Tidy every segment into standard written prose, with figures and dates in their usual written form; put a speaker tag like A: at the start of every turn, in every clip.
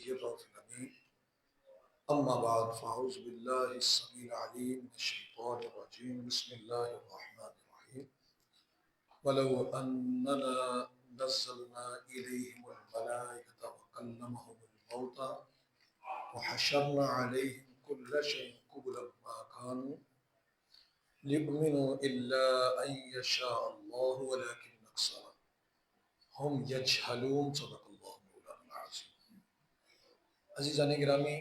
A: طيبة في الأمين. أما بعد فأعوذ بالله السميع العليم من الشيطان الرجيم. بسم الله الرحمن الرحيم. ولو أننا نزلنا إليهم الملائكة وكلمهم الموتى وحشرنا عليهم كل شيء قبلا ما كانوا ليؤمنوا إلا أن يشاء الله ولكن أكثرهم يجهلون. صدق الله مولانا العظيم. عزیزان گرامی،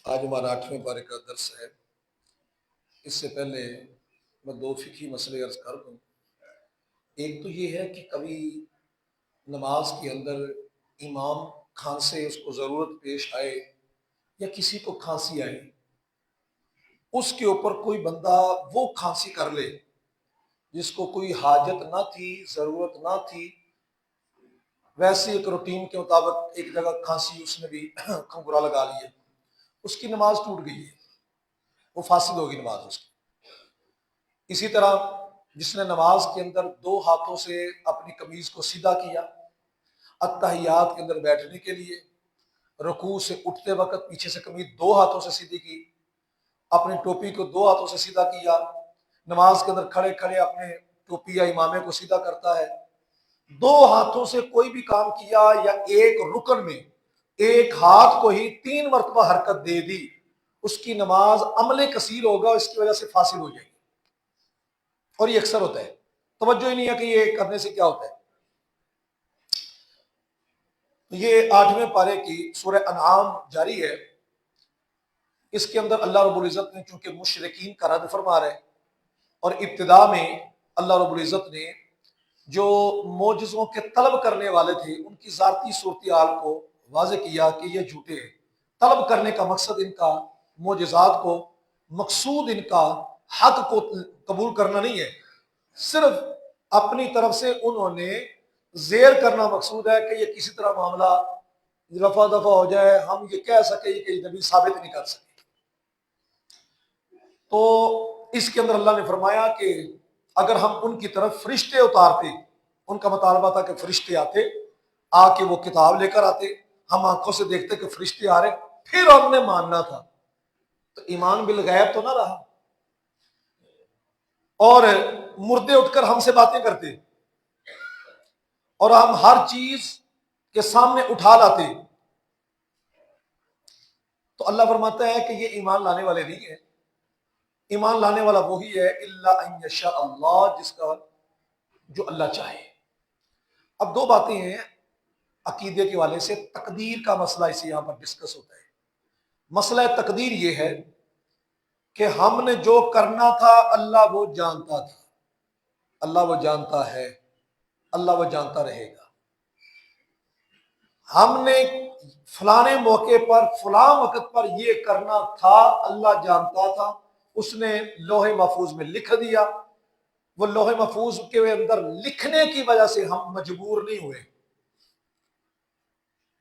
A: آج ہمارا 8ویں پارے کا درس ہے۔ اس سے پہلے میں 2 فقہی مسئلے عرض کر دوں۔ ایک تو یہ ہے کہ کبھی نماز کے اندر امام کھانسے، اس کو ضرورت پیش آئے یا کسی کو کھانسی آئے، اس کے اوپر کوئی بندہ وہ کھانسی کر لے جس کو کوئی حاجت نہ تھی، ضرورت نہ تھی، ویسے ایک روٹین کے مطابق ایک جگہ کھانسی اس نے بھی کھنگورا لگا لیا، اس کی نماز ٹوٹ گئی ہے، وہ فاسد ہوگی نماز اس کی۔ اسی طرح جس نے نماز کے اندر 2 ہاتھوں سے اپنی قمیض کو سیدھا کیا، اتحیات کے اندر بیٹھنے کے لیے رکوع سے اٹھتے وقت پیچھے سے قمیض 2 ہاتھوں سے سیدھی کی، اپنی ٹوپی کو 2 ہاتھوں سے سیدھا کیا، نماز کے اندر کھڑے کھڑے اپنے ٹوپی یا امامے کو سیدھا کرتا ہے، 2 ہاتھوں سے کوئی بھی کام کیا یا ایک رکن میں ایک ہاتھ کو ہی 3 مرتبہ حرکت دے دی، اس کی نماز عمل کثیر ہوگا، اس کی وجہ سے فاسد ہو جائے گی۔ اور یہ اکثر ہوتا ہے، توجہ ہی نہیں ہے کہ یہ کرنے سے کیا ہوتا ہے۔ یہ 8ویں پارے کی سورہ انعام جاری ہے۔ اس کے اندر اللہ رب العزت نے چونکہ مشرکین کا رد فرما رہا ہے، اور ابتدا میں اللہ رب العزت نے جو معجزوں کے طلب کرنے والے تھے ان کی ذاتی صورتحال کو واضح کیا کہ یہ جھوٹے ہیں۔ طلب کرنے کا مقصد ان کا معجزات کو، مقصود ان کا حق کو قبول کرنا نہیں ہے، صرف اپنی طرف سے انہوں نے زیر کرنا مقصود ہے کہ یہ کسی طرح معاملہ رفع دفع ہو جائے، ہم یہ کہہ سکیں کہ یہ نبی ثابت نہیں کر سکے۔ تو اس کے اندر اللہ نے فرمایا کہ اگر ہم ان کی طرف فرشتے اتارتے، ان کا مطالبہ تھا کہ فرشتے آتے، آ کے وہ کتاب لے کر آتے، ہم آنکھوں سے دیکھتے کہ فرشتے آ رہے، پھر ہم نے ماننا تھا۔ تو ایمان بالغیب تو نہ رہا، اور مردے اٹھ کر ہم سے باتیں کرتے اور ہم ہر چیز کے سامنے اٹھا لاتے۔ تو اللہ فرماتا ہے کہ یہ ایمان لانے والے نہیں ہیں۔ ایمان لانے والا وہی ہے الا ان یشاء اللہ، جس کا جو اللہ چاہے۔ اب 2 باتیں ہیں عقیدے کے والے سے۔ تقدیر کا مسئلہ اسے یہاں پر ڈسکس ہوتا ہے۔ مسئلہ تقدیر یہ ہے کہ ہم نے جو کرنا تھا اللہ وہ جانتا تھا، اللہ وہ جانتا ہے، اللہ وہ جانتا رہے گا۔ ہم نے فلانے موقع پر فلاں وقت پر یہ کرنا تھا، اللہ جانتا تھا، اس نے لوح محفوظ میں لکھ دیا۔ وہ لوح محفوظ کے اندر لکھنے کی وجہ سے ہم مجبور نہیں ہوئے۔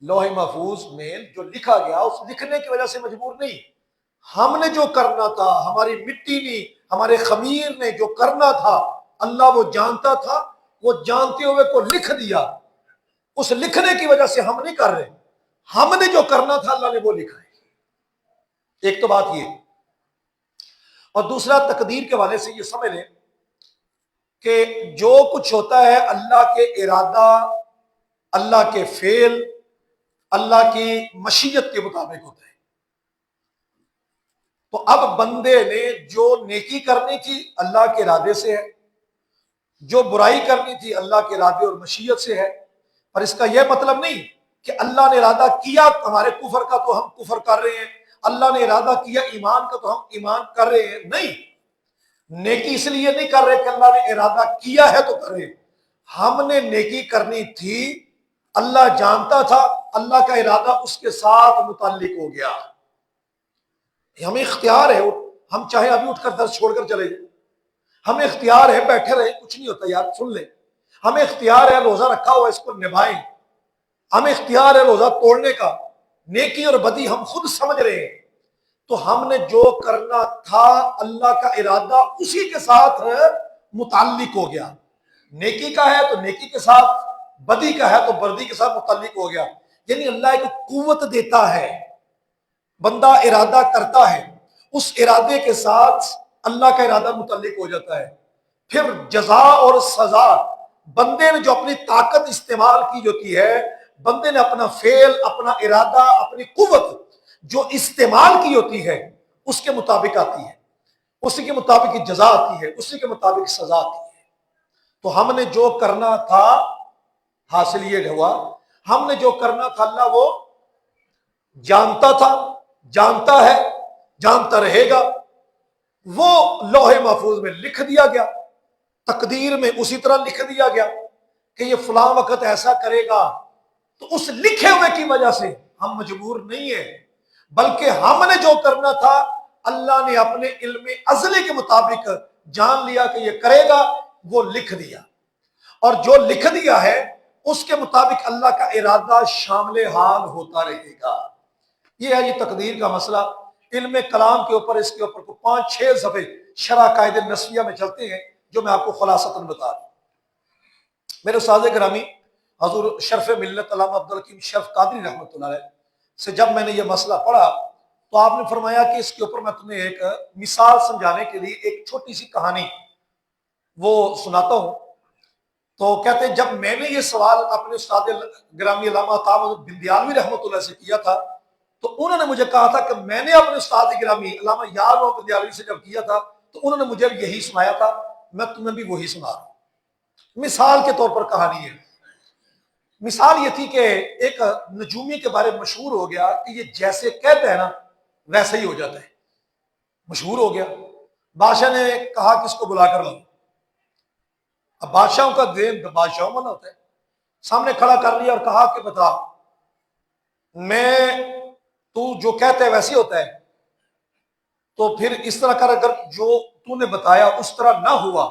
A: لوح محفوظ میں جو لکھا گیا اس لکھنے کی وجہ سے مجبور نہیں۔ ہم نے جو کرنا تھا، ہماری مٹی نے، ہمارے خمیر نے جو کرنا تھا اللہ وہ جانتا تھا، وہ جانتے ہوئے کو لکھ دیا۔ اس لکھنے کی وجہ سے ہم نہیں کر رہے، ہم نے جو کرنا تھا اللہ نے وہ لکھا ہے۔ ایک تو بات یہ، اور دوسرا تقدیر کے والے سے یہ سمجھ لیں کہ جو کچھ ہوتا ہے اللہ کے ارادہ، اللہ کے فعل، اللہ کی مشیت کے مطابق ہوتا ہے۔ تو اب بندے نے جو نیکی کرنی تھی اللہ کے ارادے سے ہے، جو برائی کرنی تھی اللہ کے ارادے اور مشیت سے ہے۔ پر اس کا یہ مطلب نہیں کہ اللہ نے ارادہ کیا ہمارے کفر کا تو ہم کفر کر رہے ہیں، اللہ نے ارادہ کیا ایمان کا تو ہم ایمان کر رہے ہیں۔ نہیں، نیکی اس لیے نہیں کر رہے کہ اللہ نے ارادہ کیا ہے تو کر رہے، ہم نے نیکی کرنی تھی، اللہ جانتا تھا، اللہ کا ارادہ اس کے ساتھ متعلق ہو گیا۔ ہمیں اختیار ہے، ہم چاہے ابھی اٹھ کر درس چھوڑ کر چلے جائیں، ہمیں اختیار ہے بیٹھے رہیں، کچھ نہیں ہوتا یار، سن لیں۔ ہمیں اختیار ہے روزہ رکھا ہوا اس کو نبھائیں، ہمیں اختیار ہے روزہ توڑنے کا، نیکی اور بدی ہم خود سمجھ رہے ہیں۔ تو ہم نے جو کرنا تھا اللہ کا ارادہ اسی کے ساتھ متعلق ہو گیا۔ نیکی کا ہے تو نیکی کے ساتھ، بدی کا ہے تو بدی کے ساتھ متعلق ہو گیا۔ یعنی اللہ ایک قوت دیتا ہے، بندہ ارادہ کرتا ہے، اس ارادے کے ساتھ اللہ کا ارادہ متعلق ہو جاتا ہے، پھر جزا اور سزا بندے نے جو اپنی طاقت استعمال کی ہوتی ہے، بندے نے اپنا فعل، اپنا ارادہ، اپنی قوت جو استعمال کی ہوتی ہے اس کے مطابق آتی ہے، اسی کے مطابق جزا آتی ہے، اسی کے مطابق سزا آتی ہے۔ تو ہم نے جو کرنا تھا حاصل یہ ہوا، ہم نے جو کرنا تھا اللہ وہ جانتا تھا، جانتا ہے، جانتا رہے گا، وہ لوح محفوظ میں لکھ دیا گیا، تقدیر میں اسی طرح لکھ دیا گیا کہ یہ فلاں وقت ایسا کرے گا۔ تو اس لکھے ہوئے کی وجہ سے ہم مجبور نہیں ہیں، بلکہ ہم نے جو کرنا تھا اللہ نے اپنے علم ازلی کے مطابق جان لیا کہ یہ کرے گا، وہ لکھ دیا، اور جو لکھ دیا ہے اس کے مطابق اللہ کا ارادہ شامل حال ہوتا رہے گا۔ یہ ہے یہ تقدیر کا مسئلہ۔ علم کلام کے اوپر اس کے اوپر کو 5-6 صفحے شرح قاعدہ نسبیہ میں چلتے ہیں جو میں آپ کو خلاصتاً بتا دوں۔ میرے استاد گرامی حضور شرف ملت علامہ عبدالحکیم شرف قادری رحمۃ اللہ علیہ سے جب میں نے یہ مسئلہ پڑھا تو آپ نے فرمایا کہ اس کے اوپر میں تمہیں ایک مثال سمجھانے کے لیے ایک چھوٹی سی کہانی وہ سناتا ہوں۔ تو کہتے ہیں جب میں نے یہ سوال اپنے استاد گرامی علامہ عطا محمد بندیالوی رحمۃ اللہ سے کیا تھا تو انہوں نے مجھے کہا تھا کہ میں نے اپنے استاد گرامی علامہ یار محمد بندیالوی سے جب کیا تھا تو انہوں نے مجھے یہی سنایا تھا، میں تمہیں بھی وہی سنا رہا ہوں۔ مثال کے طور پر کہانی ہے۔ مثال یہ تھی کہ ایک نجومی کے بارے میں مشہور ہو گیا کہ یہ جیسے کہتے ہیں نا ویسے ہی ہو جاتا ہے، مشہور ہو گیا۔ بادشاہ نے کہا کہ اس کو بلا کر لاؤ۔ اب بادشاہوں کا دین بادشاہوں میں ہوتا ہے، سامنے کھڑا کر لیا اور کہا کہ بتا، تو جو کہتے ہیں ویسے ہوتا ہے، تو پھر اس طرح کر اگر جو تو نے بتایا اس طرح نہ ہوا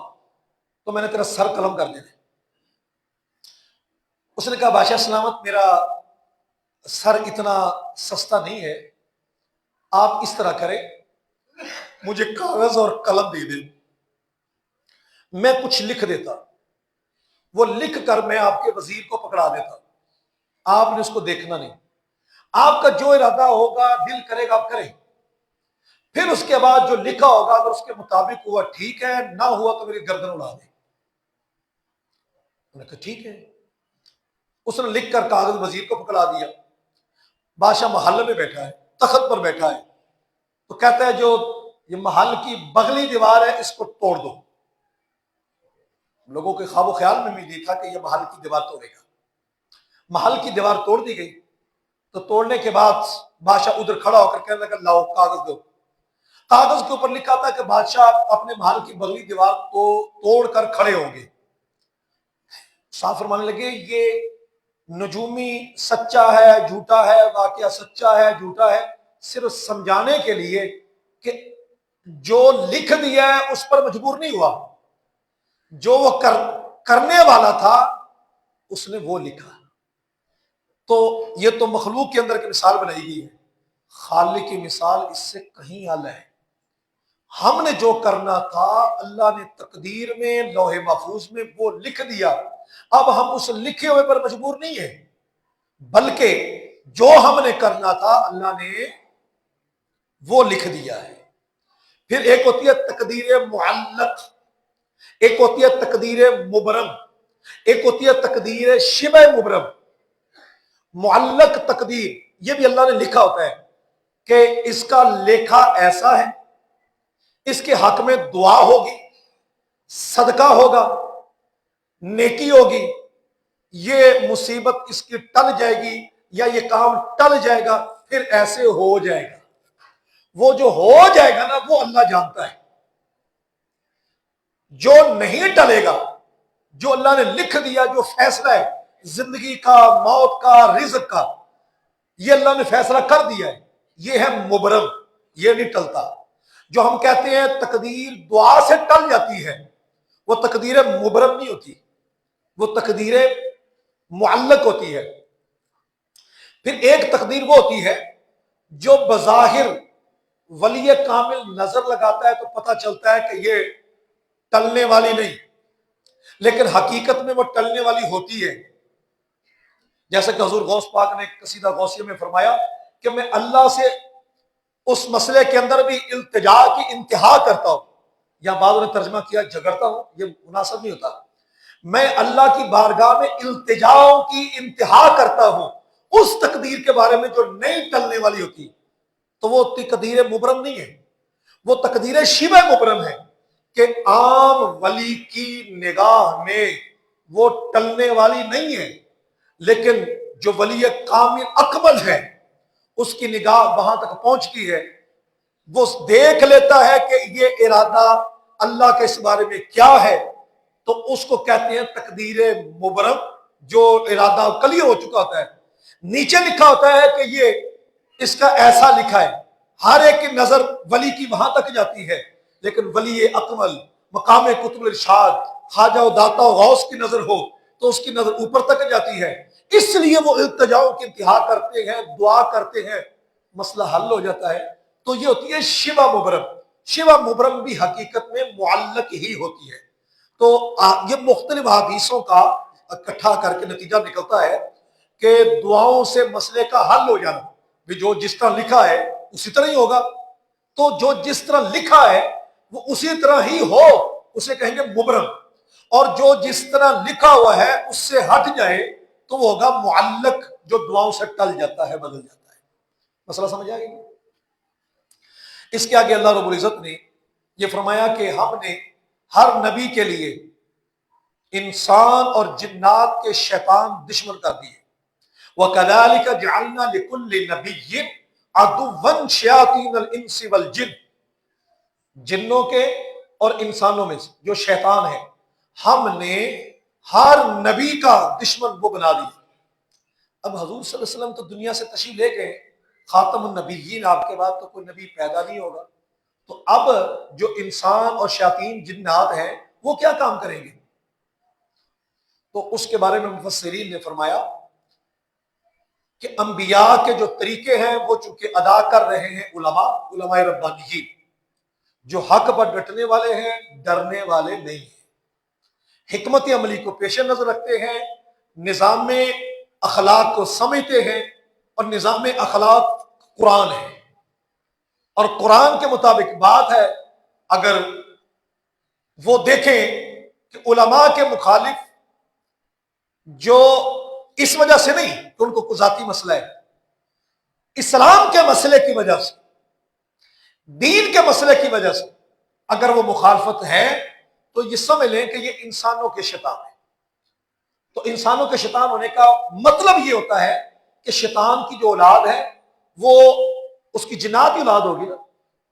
A: تو میں نے تیرا سر قلم کر دینا۔ اس نے کہا بادشاہ سلامت، میرا سر اتنا سستا نہیں ہے، آپ اس طرح کریں مجھے کاغذ اور قلم دے دیں، میں کچھ لکھ دیتا، وہ لکھ کر میں آپ کے وزیر کو پکڑا دیتا، آپ نے اس کو دیکھنا نہیں، آپ کا جو ارادہ ہوگا دل کرے گا آپ کریں، پھر اس کے بعد جو لکھا ہوگا اگر اس کے مطابق ہوا ٹھیک ہے، نہ ہوا تو میری گردن اڑا دیں۔ انہوں نے کہا ٹھیک ہے۔ اس نے لکھ کر کاغذ وزیر کو پکڑا دیا۔ بادشاہ محل میں بیٹھا ہے، تخت پر بیٹھا ہے، تو کہتا ہے جو یہ محل کی بغلی دیوار ہے اس کو توڑ دو۔ لوگوں کے خواب و خیال میں بھی یہ تھا کہ یہ محل کی دیوار توڑے گا۔ محل کی دیوار توڑ دی گئی، تو توڑنے کے بعد بادشاہ ادھر کھڑا ہو کر کہنے لگا لاؤ کاغذ دو۔ کاغذ کے اوپر لکھا تھا کہ بادشاہ اپنے محل کی بغلی دیوار کو توڑ کر کھڑے ہوں گے۔ صاحب فرمانے لگے یہ نجومی سچا ہے جھوٹا ہے، واقعہ سچا ہے جھوٹا ہے، صرف سمجھانے کے لیے کہ جو لکھ دیا ہے اس پر مجبور نہیں ہوا، جو وہ کرنے والا تھا اس نے وہ لکھا۔ تو یہ تو مخلوق کے اندر کی مثال بنائی گئی ہے، خالق کی مثال اس سے کہیں اعلی ہے۔ ہم نے جو کرنا تھا اللہ نے تقدیر میں لوح محفوظ میں وہ لکھ دیا، اب ہم اس لکھے ہوئے پر مجبور نہیں ہیں، بلکہ جو ہم نے کرنا تھا اللہ نے وہ لکھ دیا ہے۔ پھر ایک ہوتی ہے تقدیر معلق، ایک ہوتی ہے تقدیر مبرم، ایک ہوتی ہے تقدیر شبہ مبرم۔ معلق تقدیر یہ بھی اللہ نے لکھا ہوتا ہے کہ اس کا لکھا ایسا ہے، اس کے حق میں دعا ہوگی، صدقہ ہوگا، نیکی ہوگی، یہ مصیبت اس کی ٹل جائے گی یا یہ کام ٹل جائے گا، پھر ایسے ہو جائے گا۔ وہ جو ہو جائے گا نا وہ اللہ جانتا ہے، جو نہیں ٹلے گا، جو اللہ نے لکھ دیا، جو فیصلہ ہے زندگی کا، موت کا، رزق کا، یہ اللہ نے فیصلہ کر دیا ہے، یہ ہے مبرم، یہ نہیں ٹلتا۔ جو ہم کہتے ہیں تقدیر دعا سے ٹل جاتی ہے، وہ تقدیر مبرم نہیں ہوتی، وہ تقدیر معلق ہوتی ہے۔ پھر ایک تقدیر وہ ہوتی ہے جو بظاہر ولی کامل نظر لگاتا ہے تو پتہ چلتا ہے کہ یہ ٹلنے والی نہیں، لیکن حقیقت میں وہ ٹلنے والی ہوتی ہے۔ جیسے کہ حضور غوث پاک نے قصیدہ غوثیہ میں فرمایا کہ میں اللہ سے اس مسئلے کے اندر بھی التجا کی انتہا کرتا ہوں، یا بعضوں نے ترجمہ کیا جھگڑتا ہوں، یہ مناسب نہیں ہوتا، میں اللہ کی بارگاہ میں التجاؤں کی انتہا کرتا ہوں اس تقدیر کے بارے میں جو نہیں ٹلنے والی ہوتی، تو وہ تقدیر مبرم نہیں ہے، وہ تقدیر شبہ مبرم ہے کہ عام ولی کی نگاہ میں وہ ٹلنے والی نہیں ہے، لیکن جو ولی کامل اکمل ہے اس کی نگاہ وہاں تک پہنچتی ہے، وہ دیکھ لیتا ہے کہ یہ ارادہ اللہ کے اس بارے میں کیا ہے، تو اس کو کہتے ہیں تقدیر مبرم، جو ارادہ کلیئر ہو چکا ہوتا ہے، نیچے لکھا ہوتا ہے کہ یہ اس کا ایسا لکھا ہے، ہر ایک کی نظر ولی کی وہاں تک جاتی ہے، لیکن ولی اکمل مقام قطب الارشاد خواجہ و داتا و غوث کی نظر ہو تو اس کی نظر اوپر تک جاتی ہے، اس لیے وہ التجاؤں کی انتہا کرتے ہیں، دعا کرتے ہیں، مسئلہ حل ہو جاتا ہے۔ تو یہ ہوتی ہے شبہ مبرم۔ شبہ مبرم بھی حقیقت میں معلق ہی ہوتی ہے۔ تو یہ مختلف حدیثوں کا اکٹھا کر کے نتیجہ نکلتا ہے کہ دعاؤں سے مسئلے کا حل ہو جانا، بھی جو جس طرح لکھا ہے اسی طرح ہی ہوگا، تو جو جس طرح لکھا ہے وہ اسی طرح ہی ہو، اسے کہیں گے مبرم، اور جو جس طرح لکھا ہوا ہے اس سے ہٹ جائے تو وہ ہوگا معلق، جو دعاؤں سے ٹل جاتا ہے، بدل جاتا ہے۔ مسئلہ سمجھ آ گیا؟ اس کے آگے اللہ رب العزت نے یہ فرمایا کہ ہم نے ہر نبی کے لیے انسان اور جنات کے شیطان دشمن کر دیے، وَكَذَلِكَ جَعَلْنَا لِكُلِّ نَبِيٍّ عَدُوًّا شَيَاطِينَ الْإِنسِ وَالْجِنِّ، جنوں کے اور انسانوں میں سے جو شیطان ہے ہم نے ہر نبی کا دشمن وہ بنا دیا۔ اب حضور صلی اللہ علیہ وسلم تو دنیا سے تشریف لے گئے، خاتم النبیین، آپ کے بعد تو کوئی نبی پیدا نہیں ہوگا، تو اب جو انسان اور شیاطین جنات ہیں وہ کیا کام کریں گے؟ تو اس کے بارے میں مفسرین نے فرمایا کہ انبیاء کے جو طریقے ہیں وہ چونکہ ادا کر رہے ہیں علماء ربانیین، جو حق پر ڈٹنے والے ہیں، ڈرنے والے نہیں ہیں، حکمت عملی کو پیش نظر رکھتے ہیں، نظام اخلاق کو سمجھتے ہیں، اور نظام اخلاق قرآن ہے، اور قرآن کے مطابق بات ہے۔ اگر وہ دیکھیں کہ علماء کے مخالف جو اس وجہ سے نہیں کہ ان کو کوئی ذاتی مسئلہ ہے، اسلام کے مسئلے کی وجہ سے، دین کے مسئلے کی وجہ سے اگر وہ مخالفت ہے تو یہ سمجھ لیں کہ یہ انسانوں کے شیطان ہے۔ تو انسانوں کے شیطان ہونے کا مطلب یہ ہوتا ہے کہ شیطان کی جو اولاد ہے وہ اس کی جنات کی اولاد ہوگی نا،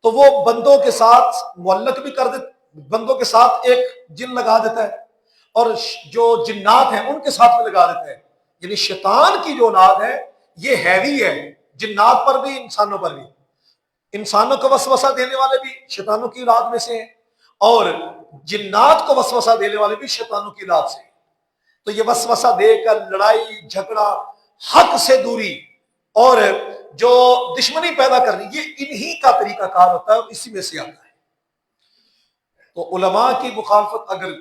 A: تو وہ بندوں کے ساتھ معلق بھی کر دیتا، بندوں کے ساتھ ایک جن لگا دیتا ہے، اور جو جنات ہیں ان کے ساتھ بھی لگا دیتا ہے، یعنی شیطان کی جو اولاد ہے یہ ہیوی ہے، جنات پر بھی انسانوں پر بھی۔ انسانوں کو وسوسہ دینے والے بھی شیطانوں کی اولاد میں سے ہیں، اور جنات کو وسوسہ دینے والے بھی شیطانوں کی اولاد سے ہیں۔ تو یہ وسوسہ دے کر لڑائی جھگڑا، حق سے دوری اور جو دشمنی پیدا کرنی، یہ انہی کا طریقہ کار ہوتا ہے، اسی میں سے آتا ہے۔ تو علماء کی مخالفت اگر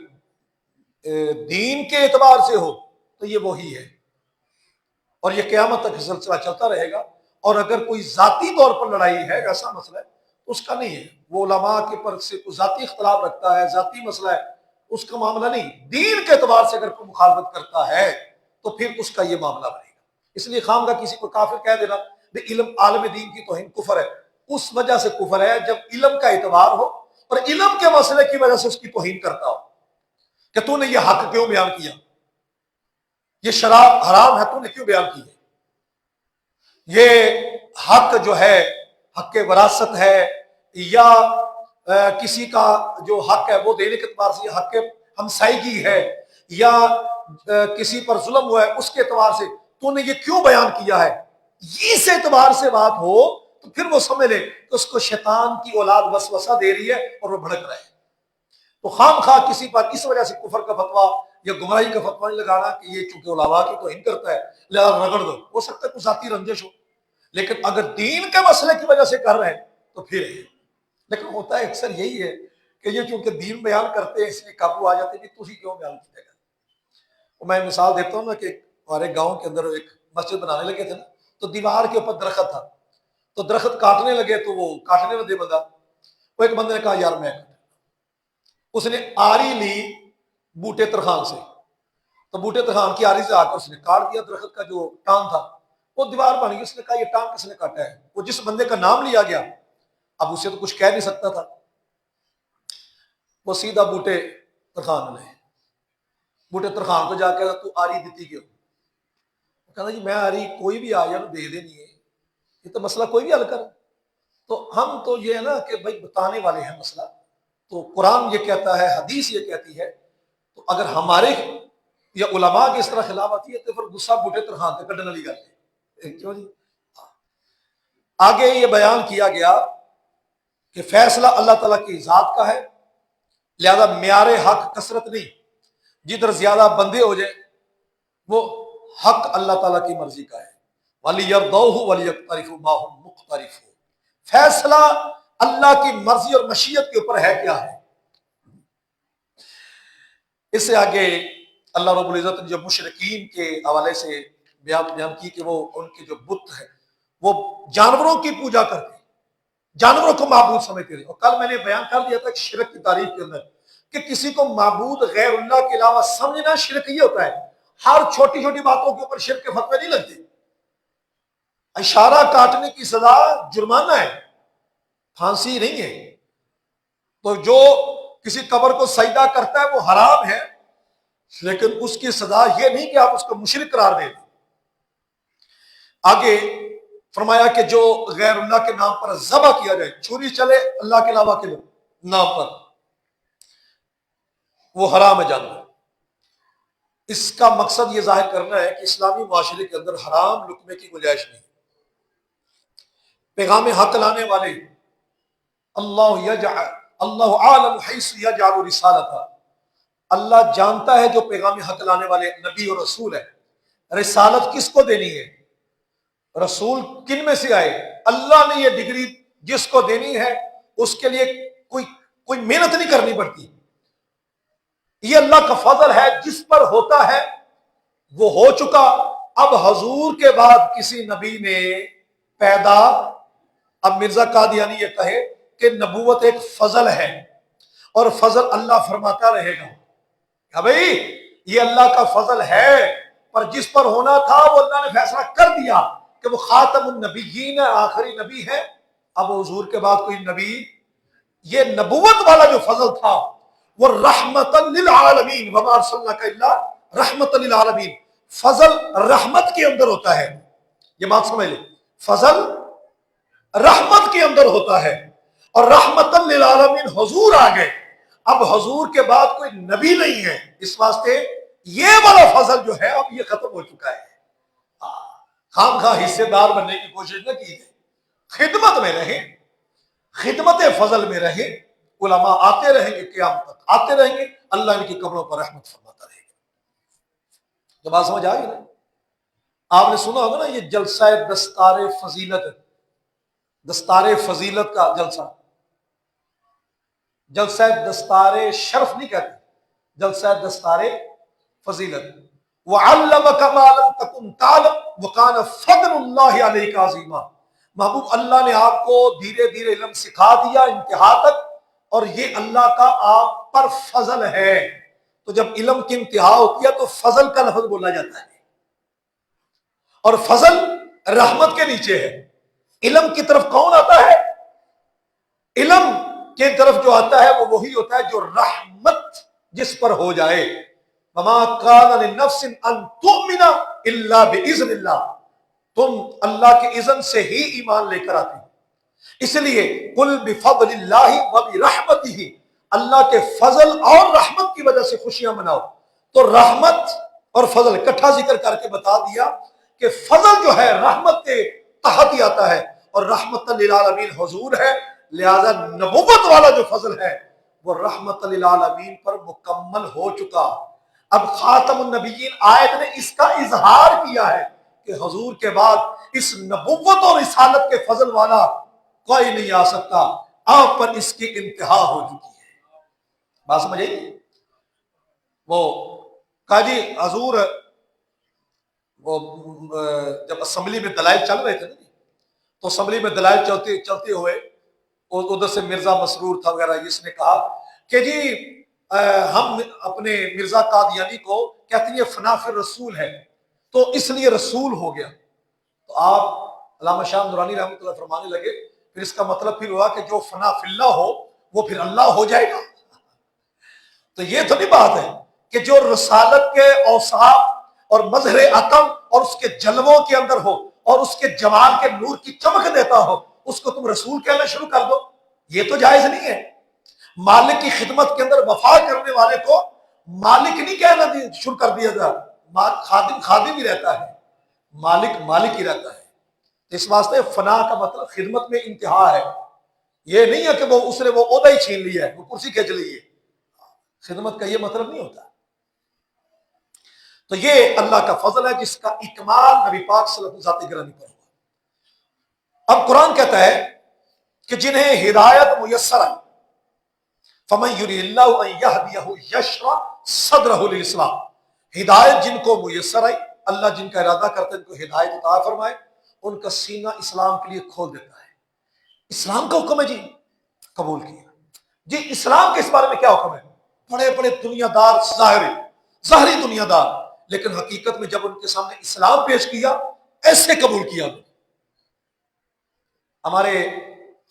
A: دین کے اعتبار سے ہو تو یہ وہی ہے، اور یہ قیامت تک سلسلہ چلتا رہے گا۔ اور اگر کوئی ذاتی طور پر لڑائی ہے، ایسا مسئلہ ہے، اس کا نہیں ہے، وہ علماء کے پر سے کوئی ذاتی اختلاف رکھتا ہے، ذاتی مسئلہ ہے، اس کا معاملہ نہیں۔ دین کے اعتبار سے اگر کوئی مخالفت کرتا ہے تو پھر اس کا یہ معاملہ بنے گا۔ اس لیے خام کا کسی کو کافر کہہ دینا، علم عالم دین کی توہین کفر ہے، اس وجہ سے کفر ہے جب علم کا اعتبار ہو اور علم کے مسئلے کی وجہ سے اس کی توہین کرتا ہو، کہ تو نے یہ حق کیوں بیان کیا، یہ شراب حرام ہے تو نے کیوں بیان کی ہے، یہ حق جو ہے حق وراثت ہے، یا کسی کا جو حق ہے وہ دینے کے اعتبار سے یہ حق ہمسائیگی ہے، یا کسی پر ظلم ہوا ہے اس کے اعتبار سے تو نے یہ کیوں بیان کیا ہے، اس اعتبار سے بات ہو تو پھر وہ سمجھ لے کہ اس کو شیطان کی اولاد وسوسہ دے رہی ہے اور وہ بھڑک رہا ہے۔ تو خام خواہ کسی پر اس وجہ سے کفر کا فتویٰ یا گمراہی کا فتویٰ نہیں لگانا کہ یہ چونکہ علماء کی توہین کرتا ہے لہذا رگڑ دو، ہو سکتا ہے کوئی ذاتی رنجش ہو، لیکن اگر دین کے مسئلے کی وجہ سے کر رہے ہیں تو پھر ہے۔ لیکن ہوتا ہے اکثر یہی ہے کہ یہ چونکہ دین بیان کرتے ہیں اس لیے قابو آ جاتے ہیں، تو ہی کیوں بیان کیا گا۔ میں مثال دیتا ہوں نا کہ اور ایک گاؤں کے اندر ایک مسجد بنانے لگے تھے نا، تو دیوار کے اوپر درخت تھا، تو درخت کاٹنے لگے تو وہ کاٹنے میں دے بندہ، وہ ایک بندے نے کہا یار میں، اس نے آری لی بوٹے ترخان سے، تو بوٹے ترخان کی آری سے آ کر اس نے کاٹ دیا درخت کا جو ٹانگ تھا، وہ دیوار بن گئی۔ اس نے کہا یہ ٹانگ کس نے کاٹا ہے؟ وہ جس بندے کا نام لیا گیا اب اسے تو کچھ کہہ نہیں سکتا تھا، وہ سیدھا بوٹے ترخان نے، بوٹے ترخان کو جا کے تو آری دیتی کیوں؟ کہنا جی میں آری کوئی بھی آ جائے دے دینی ہے، یہ تو مسئلہ کوئی بھی حل کر، تو ہم تو یہ ہے نا کہ بھائی بتانے والے ہیں مسئلہ، تو قرآن یہ کہتا ہے، حدیث یہ کہتی ہے، تو اگر ہمارے یا علماء کی اس طرح خلاف آتی ہے تو پھر غصہ بوٹے ترخان سے کڈن والی گل ہے، کیوں جی؟ آگے یہ بیان کیا گیا کہ فیصلہ اللہ تعالیٰ کی ذات کا ہے، لہذا معیار حق کثرت نہیں، جدھر زیادہ بندے ہو جائے وہ حق اللہ تعالیٰ کی مرضی کا ہے۔ وَلِيَرْضَوْهُ وَلِيَقْتَرِفُوا مَا هُمْ مُقْتَرِفُونَ، فیصلہ اللہ کی مرضی اور مشیت کے اوپر ہے کیا ہے۔ اس سے آگے اللہ رب العزت نے جو مشرکین کے حوالے سے بیان کی کہ وہ ان کے جو بت ہے وہ جانوروں کی پوجا کرتے، جانوروں کو معبود سمجھتے تھے، اور کل میں نے بیان کر دیا تھا کہ شرک کی تاریخ کے اندر کہ کسی کو معبود غیر اللہ کے علاوہ سمجھنا شرک یہ ہوتا ہے، ہر چھوٹی چھوٹی باتوں کے اوپر شرک کے فتوے نہیں لگتے، اشارہ کاٹنے کی سزا جرمانہ ہے، پھانسی نہیں ہے، تو جو کسی قبر کو سجدہ کرتا ہے وہ حرام ہے، لیکن اس کی سزا یہ نہیں کہ آپ اس کو مشرک قرار دیں۔ آگے فرمایا کہ جو غیر اللہ کے نام پر ذبح کیا جائے، چھری چلے اللہ کے علاوہ کے نام پر، وہ حرام ہے جانور۔ اس کا مقصد یہ ظاہر کرنا ہے کہ اسلامی معاشرے کے اندر حرام لقمے کی گنجائش نہیں۔ پیغام حق لانے والے اللہ عالم حیث یجعل رسالتہ، اللہ جانتا ہے جو پیغام حق لانے والے نبی اور رسول ہے، رسالت کس کو دینی ہے، رسول کن میں سے آئے، اللہ نے یہ ڈگری جس کو دینی ہے اس کے لیے کوئی محنت نہیں کرنی پڑتی، یہ اللہ کا فضل ہے، جس پر ہوتا ہے وہ ہو چکا۔ اب حضور کے بعد کسی نبی نے پیدا، اب مرزا قادیانی یہ کہے کہ نبوت ایک فضل ہے اور فضل اللہ فرماتا رہے گا کہ بھئی یہ اللہ کا فضل ہے، پر جس پر ہونا تھا وہ اللہ نے فیصلہ کر دیا کہ وہ خاتم النبیین آخری نبی ہے، اب حضور کے بعد کوئی نبی، یہ نبوت والا جو فضل تھا وہ رحمت للعالمین، وما ارسلناک الا رحمت للعالمین، فضل رحمت کے اندر ہوتا ہے، یہ بات سمجھ لیں، فضل رحمت کے اندر ہوتا ہے، اور رحمت للعالمین حضور آ گئے، اب حضور کے بعد کوئی نبی نہیں ہے، اس واسطے یہ والا فضل جو ہے اب یہ ختم ہو چکا ہے۔ خام خواہ حصے دار بننے کی کوشش نہ کی جائے، خدمت میں رہیں، خدمت فضل میں رہیں، علماء آتے رہیں گے، قیامت تک آتے رہیں گے، اللہ ان کی قبروں پر رحمت فرماتا رہے گا۔ جب بات سمجھ آ گئی نا، آپ نے سنا ہوگا نا یہ جلسہ دستار فضیلت، دستار فضیلت کا جلسہ، جلسہ دستار شرف نہیں کہتے، جلسہ دستار فضیلت، وَعَلَّمَكَ مَا لَمْ تَكُنْ تَعْلَمْ وَكَانَ فَضْلُ اللَّهِ عَلَيْكَ عَظِيمًا، محبوب اللہ نے آپ کو دھیرے دھیرے علم سکھا دیا انتہا تک، اور یہ اللہ کا آپ پر فضل ہے، تو جب علم کی انتہا ہوتی ہے تو فضل کا لفظ بولا جاتا ہے، اور فضل رحمت کے نیچے ہے۔ علم کی طرف کون آتا ہے؟ علم کی طرف جو آتا ہے وہ وہی ہوتا ہے جو رحمت جس پر ہو جائے، وما كان لنفس ان تؤمن الا باذن اللہ، تم اللہ کے اذن سے ہی ایمان لے کر آتے ہیں، اس لیے قل بفضل اللہ وبرحمتہ، اللہ کے فضل اور رحمت کی وجہ سے خوشیاں مناؤ، تو رحمت اور فضل اکٹھا ذکر کر کے بتا دیا کہ فضل جو ہے رحمت کے تحت ہی آتا ہے، اور رحمت للعالمین حضور ہے، لہذا نبوت والا جو فضل ہے وہ رحمت للعالمین پر مکمل ہو چکا۔ اب خاتم النبیین آیت نے اس کا اظہار کیا ہے کہ حضور کے بعد اس نبوت اور رسالت کے فضل والا کوئی نہیں آ سکتا، آپ پر اس کی انتہا ہو چکی ہے۔ بات سمجھ آئی؟ وہ کہا جی حضور وہ جب اسمبلی میں دلائل چل رہے تھے نا، تو اسمبلی میں دلائل چلتے ہوئے ادھر سے مرزا مسرور تھا وغیرہ، اس نے کہا کہ جی ہم اپنے مرزا قادیانی کو کہتے ہیں یہ فنا فی رسول ہے، تو اس لیے رسول ہو گیا۔ تو آپ علامہ شاہ نورانی رحمۃ اللہ فرمانے لگے پھر اس کا مطلب پھر ہوا کہ جو فنا فی اللہ ہو وہ پھر اللہ ہو جائے گا۔ تو یہ تو نہیں بات ہے کہ جو رسالت کے اوصاف اور مظہر عقم اور اس کے جلووں کے اندر ہو اور اس کے جمال کے نور کی چمک دیتا ہو اس کو تم رسول کہنا شروع کر دو، یہ تو جائز نہیں ہے۔ مالک کی خدمت کے اندر وفا کرنے والے کو مالک نہیں کہنا شروع کر دیا جائے، خادم خادم ہی رہتا ہے، مالک مالک ہی رہتا ہے۔ اس واسطے فنا کا مطلب خدمت میں انتہا ہے، یہ نہیں ہے کہ وہ اس نے وہ عہدہ ہی چھین لیا ہے، وہ کرسی کھینچ لی ہے، خدمت کا یہ مطلب نہیں ہوتا۔ تو یہ اللہ کا فضل ہے جس کا اکمال نبی پاک صلی اللہ علیہ وسلم ذات گرامی پر ہوا۔ اب قرآن کہتا ہے کہ جنہیں ہدایت میسر ہے فمن یری اللہ ان یہدیہ یشرح صدرہ للاسلام، ہدایت جن کو میسر ہے، اللہ جن کا ارادہ کرتے ہیں ان کو ہدایت عطا فرمائے، ان کا سینہ اسلام کے لیے کھول دیتا ہے۔ اسلام کا حکم ہے جی، قبول کیا جی۔ اسلام کے اس بارے میں کیا حکم ہے؟ بڑے بڑے دنیا دار ظاہری دنیا دار، لیکن حقیقت میں جب ان کے سامنے اسلام پیش کیا ایسے قبول کیا۔ ہمارے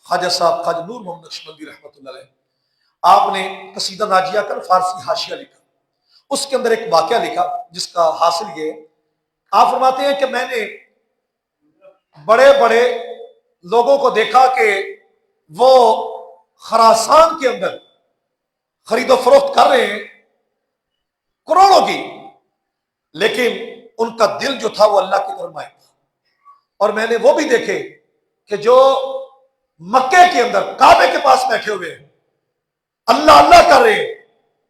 A: خواجہ صاحب خواجہ نور محمد نقشبندی رحمۃ اللہ علیہ، آپ نے قصیدہ ناجیہ کا فارسی حاشیہ لکھا، اس کے اندر ایک واقعہ لکھا جس کا حاصل یہ ہے، آپ فرماتے ہیں کہ میں نے بڑے بڑے لوگوں کو دیکھا کہ وہ خراسان کے اندر خرید و فروخت کر رہے ہیں کروڑوں کی، لیکن ان کا دل جو تھا وہ اللہ کی طرف مائل تھا۔ اور میں نے وہ بھی دیکھے کہ جو مکے کے اندر کعبے کے پاس بیٹھے ہوئے ہیں اللہ اللہ کر رہے ہیں،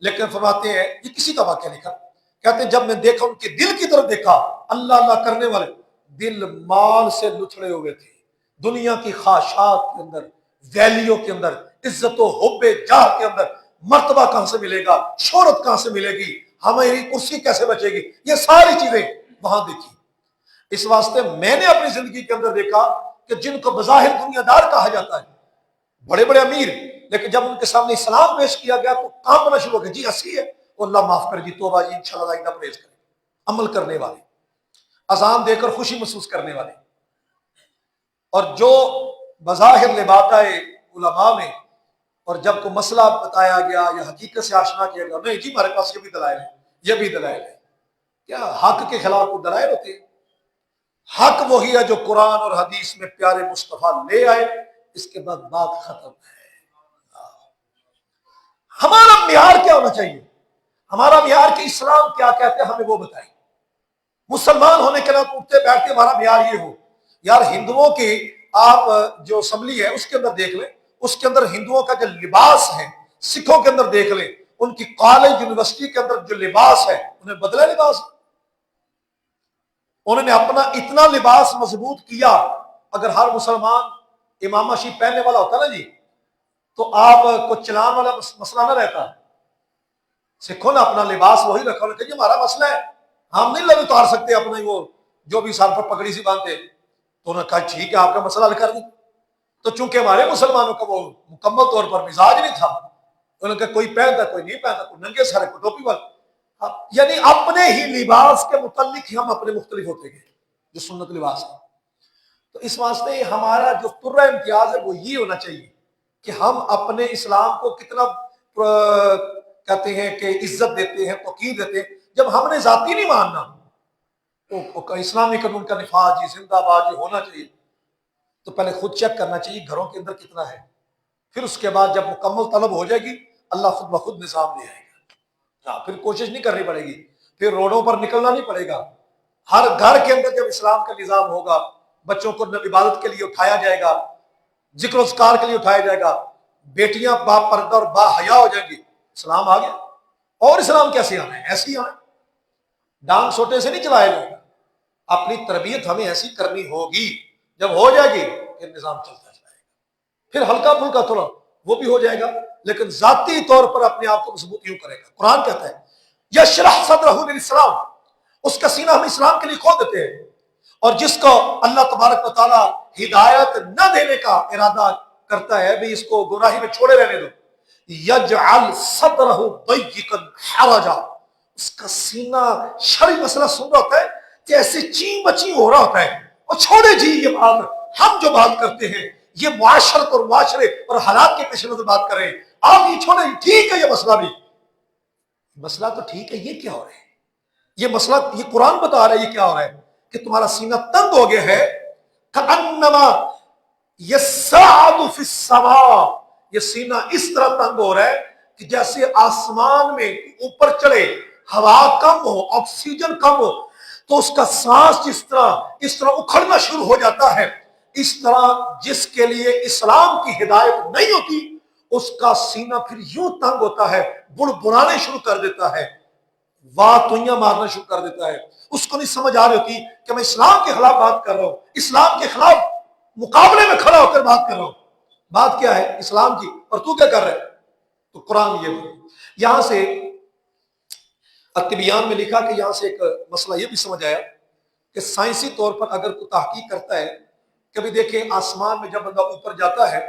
A: لیکن فرماتے ہیں یہ کسی کا واقعہ لکھا، کہتے ہیں جب میں دیکھا ان کے دل کی طرف دیکھا اللہ اللہ کرنے والے، دل مال سے لتھڑے ہوئے تھے، دنیا کی خواہشات کے اندر، ویلیوں کے اندر، عزت و حب جاہ کے اندر، مرتبہ کہاں سے ملے گا، شہرت کہاں سے ملے گی، ہماری کرسی کیسے بچے گی، یہ ساری چیزیں وہاں دیکھی۔ اس واسطے میں نے اپنی زندگی کے اندر دیکھا کہ جن کو بظاہر دنیا دار کہا جاتا ہے، بڑے بڑے امیر، لیکن جب ان کے سامنے اسلام پیش کیا گیا تو کانپنا شروع ہو گیا، جی اسی ہے، وہ اللہ معاف کر جی، توبہ جی، انشاءاللہ آئندہ پرہیز کریں، عمل کرنے والے، اذان دے کر خوشی محسوس کرنے والے۔ اور جو بظاہر لبادہ علماء میں، اور جب کوئی مسئلہ بتایا گیا یا حقیقت سے آشنا کیا گیا، نہیں جی ہمارے پاس یہ بھی دلائل ہے، یہ بھی دلائل ہے، کیا حق کے خلاف کوئی دلائل ہوتے ہیں؟ حق وہی ہے جو قرآن اور حدیث میں پیارے مصطفیٰ لے آئے، اس کے بعد بات ختم ہے۔ ہمارا معیار کیا ہونا چاہیے؟ ہمارا معیار کہ اسلام کیا کہتے ہیں ہمیں وہ بتائیں۔ مسلمان ہونے کے ناطے اٹھتے بیٹھتے ہمارا معیار یہ ہو، یار ہندوؤں کی آپ جو اسمبلی ہے اس کے اندر دیکھ لیں، اس کے اندر ہندوؤں کا جو لباس ہے، سکھوں کے اندر دیکھ لیں ان کی کالج یونیورسٹی کے اندر جو لباس ہے، انہیں بدلا لباس، انہوں نے اپنا اتنا لباس مضبوط کیا۔ اگر ہر مسلمان امامہ شریف پہننے والا ہوتا نا جی تو آپ کو چلان والا مسئلہ نہ رہتا۔ سکھوں نے اپنا لباس وہی رکھا، انہوں نے کہا یہ ہمارا مسئلہ ہے، ہم نہیں لگ اتار سکتے اپنے وہ جو بھی سال پر پگڑی سی باندھتے، تو انہوں نے کہا ٹھیک ہے آپ کا مسئلہ حل کر دیں۔ تو چونکہ ہمارے مسلمانوں کا وہ مکمل طور پر مزاج نہیں تھا، انہوں نے کہا کوئی پہنتا کوئی نہیں پہنتا، کوئی ننگے سارے کوئی ٹوپی والا، یعنی اپنے ہی لباس کے متعلق ہی ہم اپنے مختلف ہوتے گئے جو سنت لباس ہے۔ تو اس واسطے ہمارا جو طرہ امتیاز ہے وہ یہ ہونا چاہیے کہ ہم اپنے اسلام کو کتنا کہتے ہیں کہ عزت دیتے ہیں، توقیر دیتے ہیں۔ جب ہم نے ذاتی نہیں ماننا تو اسلامی قانون کا نفاذ جی زندہ باد ہونا چاہیے، تو پہلے خود چیک کرنا چاہیے گھروں کے اندر کتنا ہے، پھر اس کے بعد جب مکمل طلب ہو جائے گی اللہ خود بخود نظام لے آئے گا۔ پھر کوشش نہیں کرنی پڑے گی، پھر روڈوں پر نکلنا نہیں پڑے گا۔ ہر گھر کے اندر جب اسلام کا نظام ہوگا، بچوں کو عبادت کے لیے اٹھایا جائے گا، ذکر و اذکار کے لیے اٹھایا جائے گا، بیٹیاں با پردہ اور با حیا ہو جائیں گی، اسلام آ گیا۔ اور اسلام کیسے آنا ہے؟ ایسے ہی آنا ہے، ڈانگ سوٹے سے نہیں چلایا جائے گا، اپنی تربیت ہمیں ایسی کرنی ہوگی، جب ہو جائے گی پھر نظام چلتا جائے گا، پھر ہلکا پھلکا تھوڑا وہ بھی ہو جائے گا، لیکن ذاتی طور پر اپنے آپ کو مضبوط یوں کرے گا۔ قرآن کہتا ہے یشرح صدرہ للاسلام، اس کا سینہ ہم اسلام کے لیے کھول دیتے ہیں، اور جس کو اللہ تبارک و تعالیٰ ہدایت نہ دینے کا ارادہ کرتا ہے بھی اس کو گمراہی میں چھوڑے رہنے دو، یجعل صدرہ ضیقا حرجا، اس کا سینہ شرعی مسئلہ سن رہا ہوتا ہے کہ ایسے چین بچی ہو رہا ہوتا ہے، اور چھوڑے جی یہ بات، ہم جو بات کرتے ہیں یہ معاشرت اور معاشرے اور حالات کے پیش نظر بات کر رہے ہیں، آپ یہ چھوڑیں، ٹھیک ہے یہ مسئلہ بھی، مسئلہ تو ٹھیک ہے، یہ کیا ہو رہا ہے؟ یہ مسئلہ یہ قرآن بتا رہا ہے یہ کیا ہو رہا ہے کہ تمہارا سینہ تنگ ہو گیا ہے، کأنما یصعد فی السماء، یہ سینہ اس طرح تنگ ہو رہا ہے کہ جیسے آسمان میں اوپر چڑھے، ہوا کم ہو، آکسیجن کم ہو تو اس کا سانس اس طرح اکھڑنا شروع ہو جاتا ہے، اس طرح جس کے لیے اسلام کی ہدایت نہیں ہوتی اس کا سینہ پھر یوں تنگ ہوتا ہے، بڑبڑانے شروع کر دیتا ہے، توئیاں مارنا شروع کر دیتا ہے، اس کو نہیں سمجھ آ رہی ہوتی کہ میں اسلام کے خلاف بات کر رہا ہوں، اسلام کے خلاف مقابلے میں کھڑا ہو کر بات کر رہا ہوں، بات کیا ہے اسلام کی، اور تو کیا کر رہا ہے؟ تو قرآن یہ یہاں سے الطبیان میں لکھا کہ یہاں سے ایک مسئلہ یہ بھی سمجھ آیا کہ سائنسی طور پر اگر کوئی تحقیق کرتا ہے، کبھی دیکھیں آسمان میں جب بندہ اوپر جاتا ہے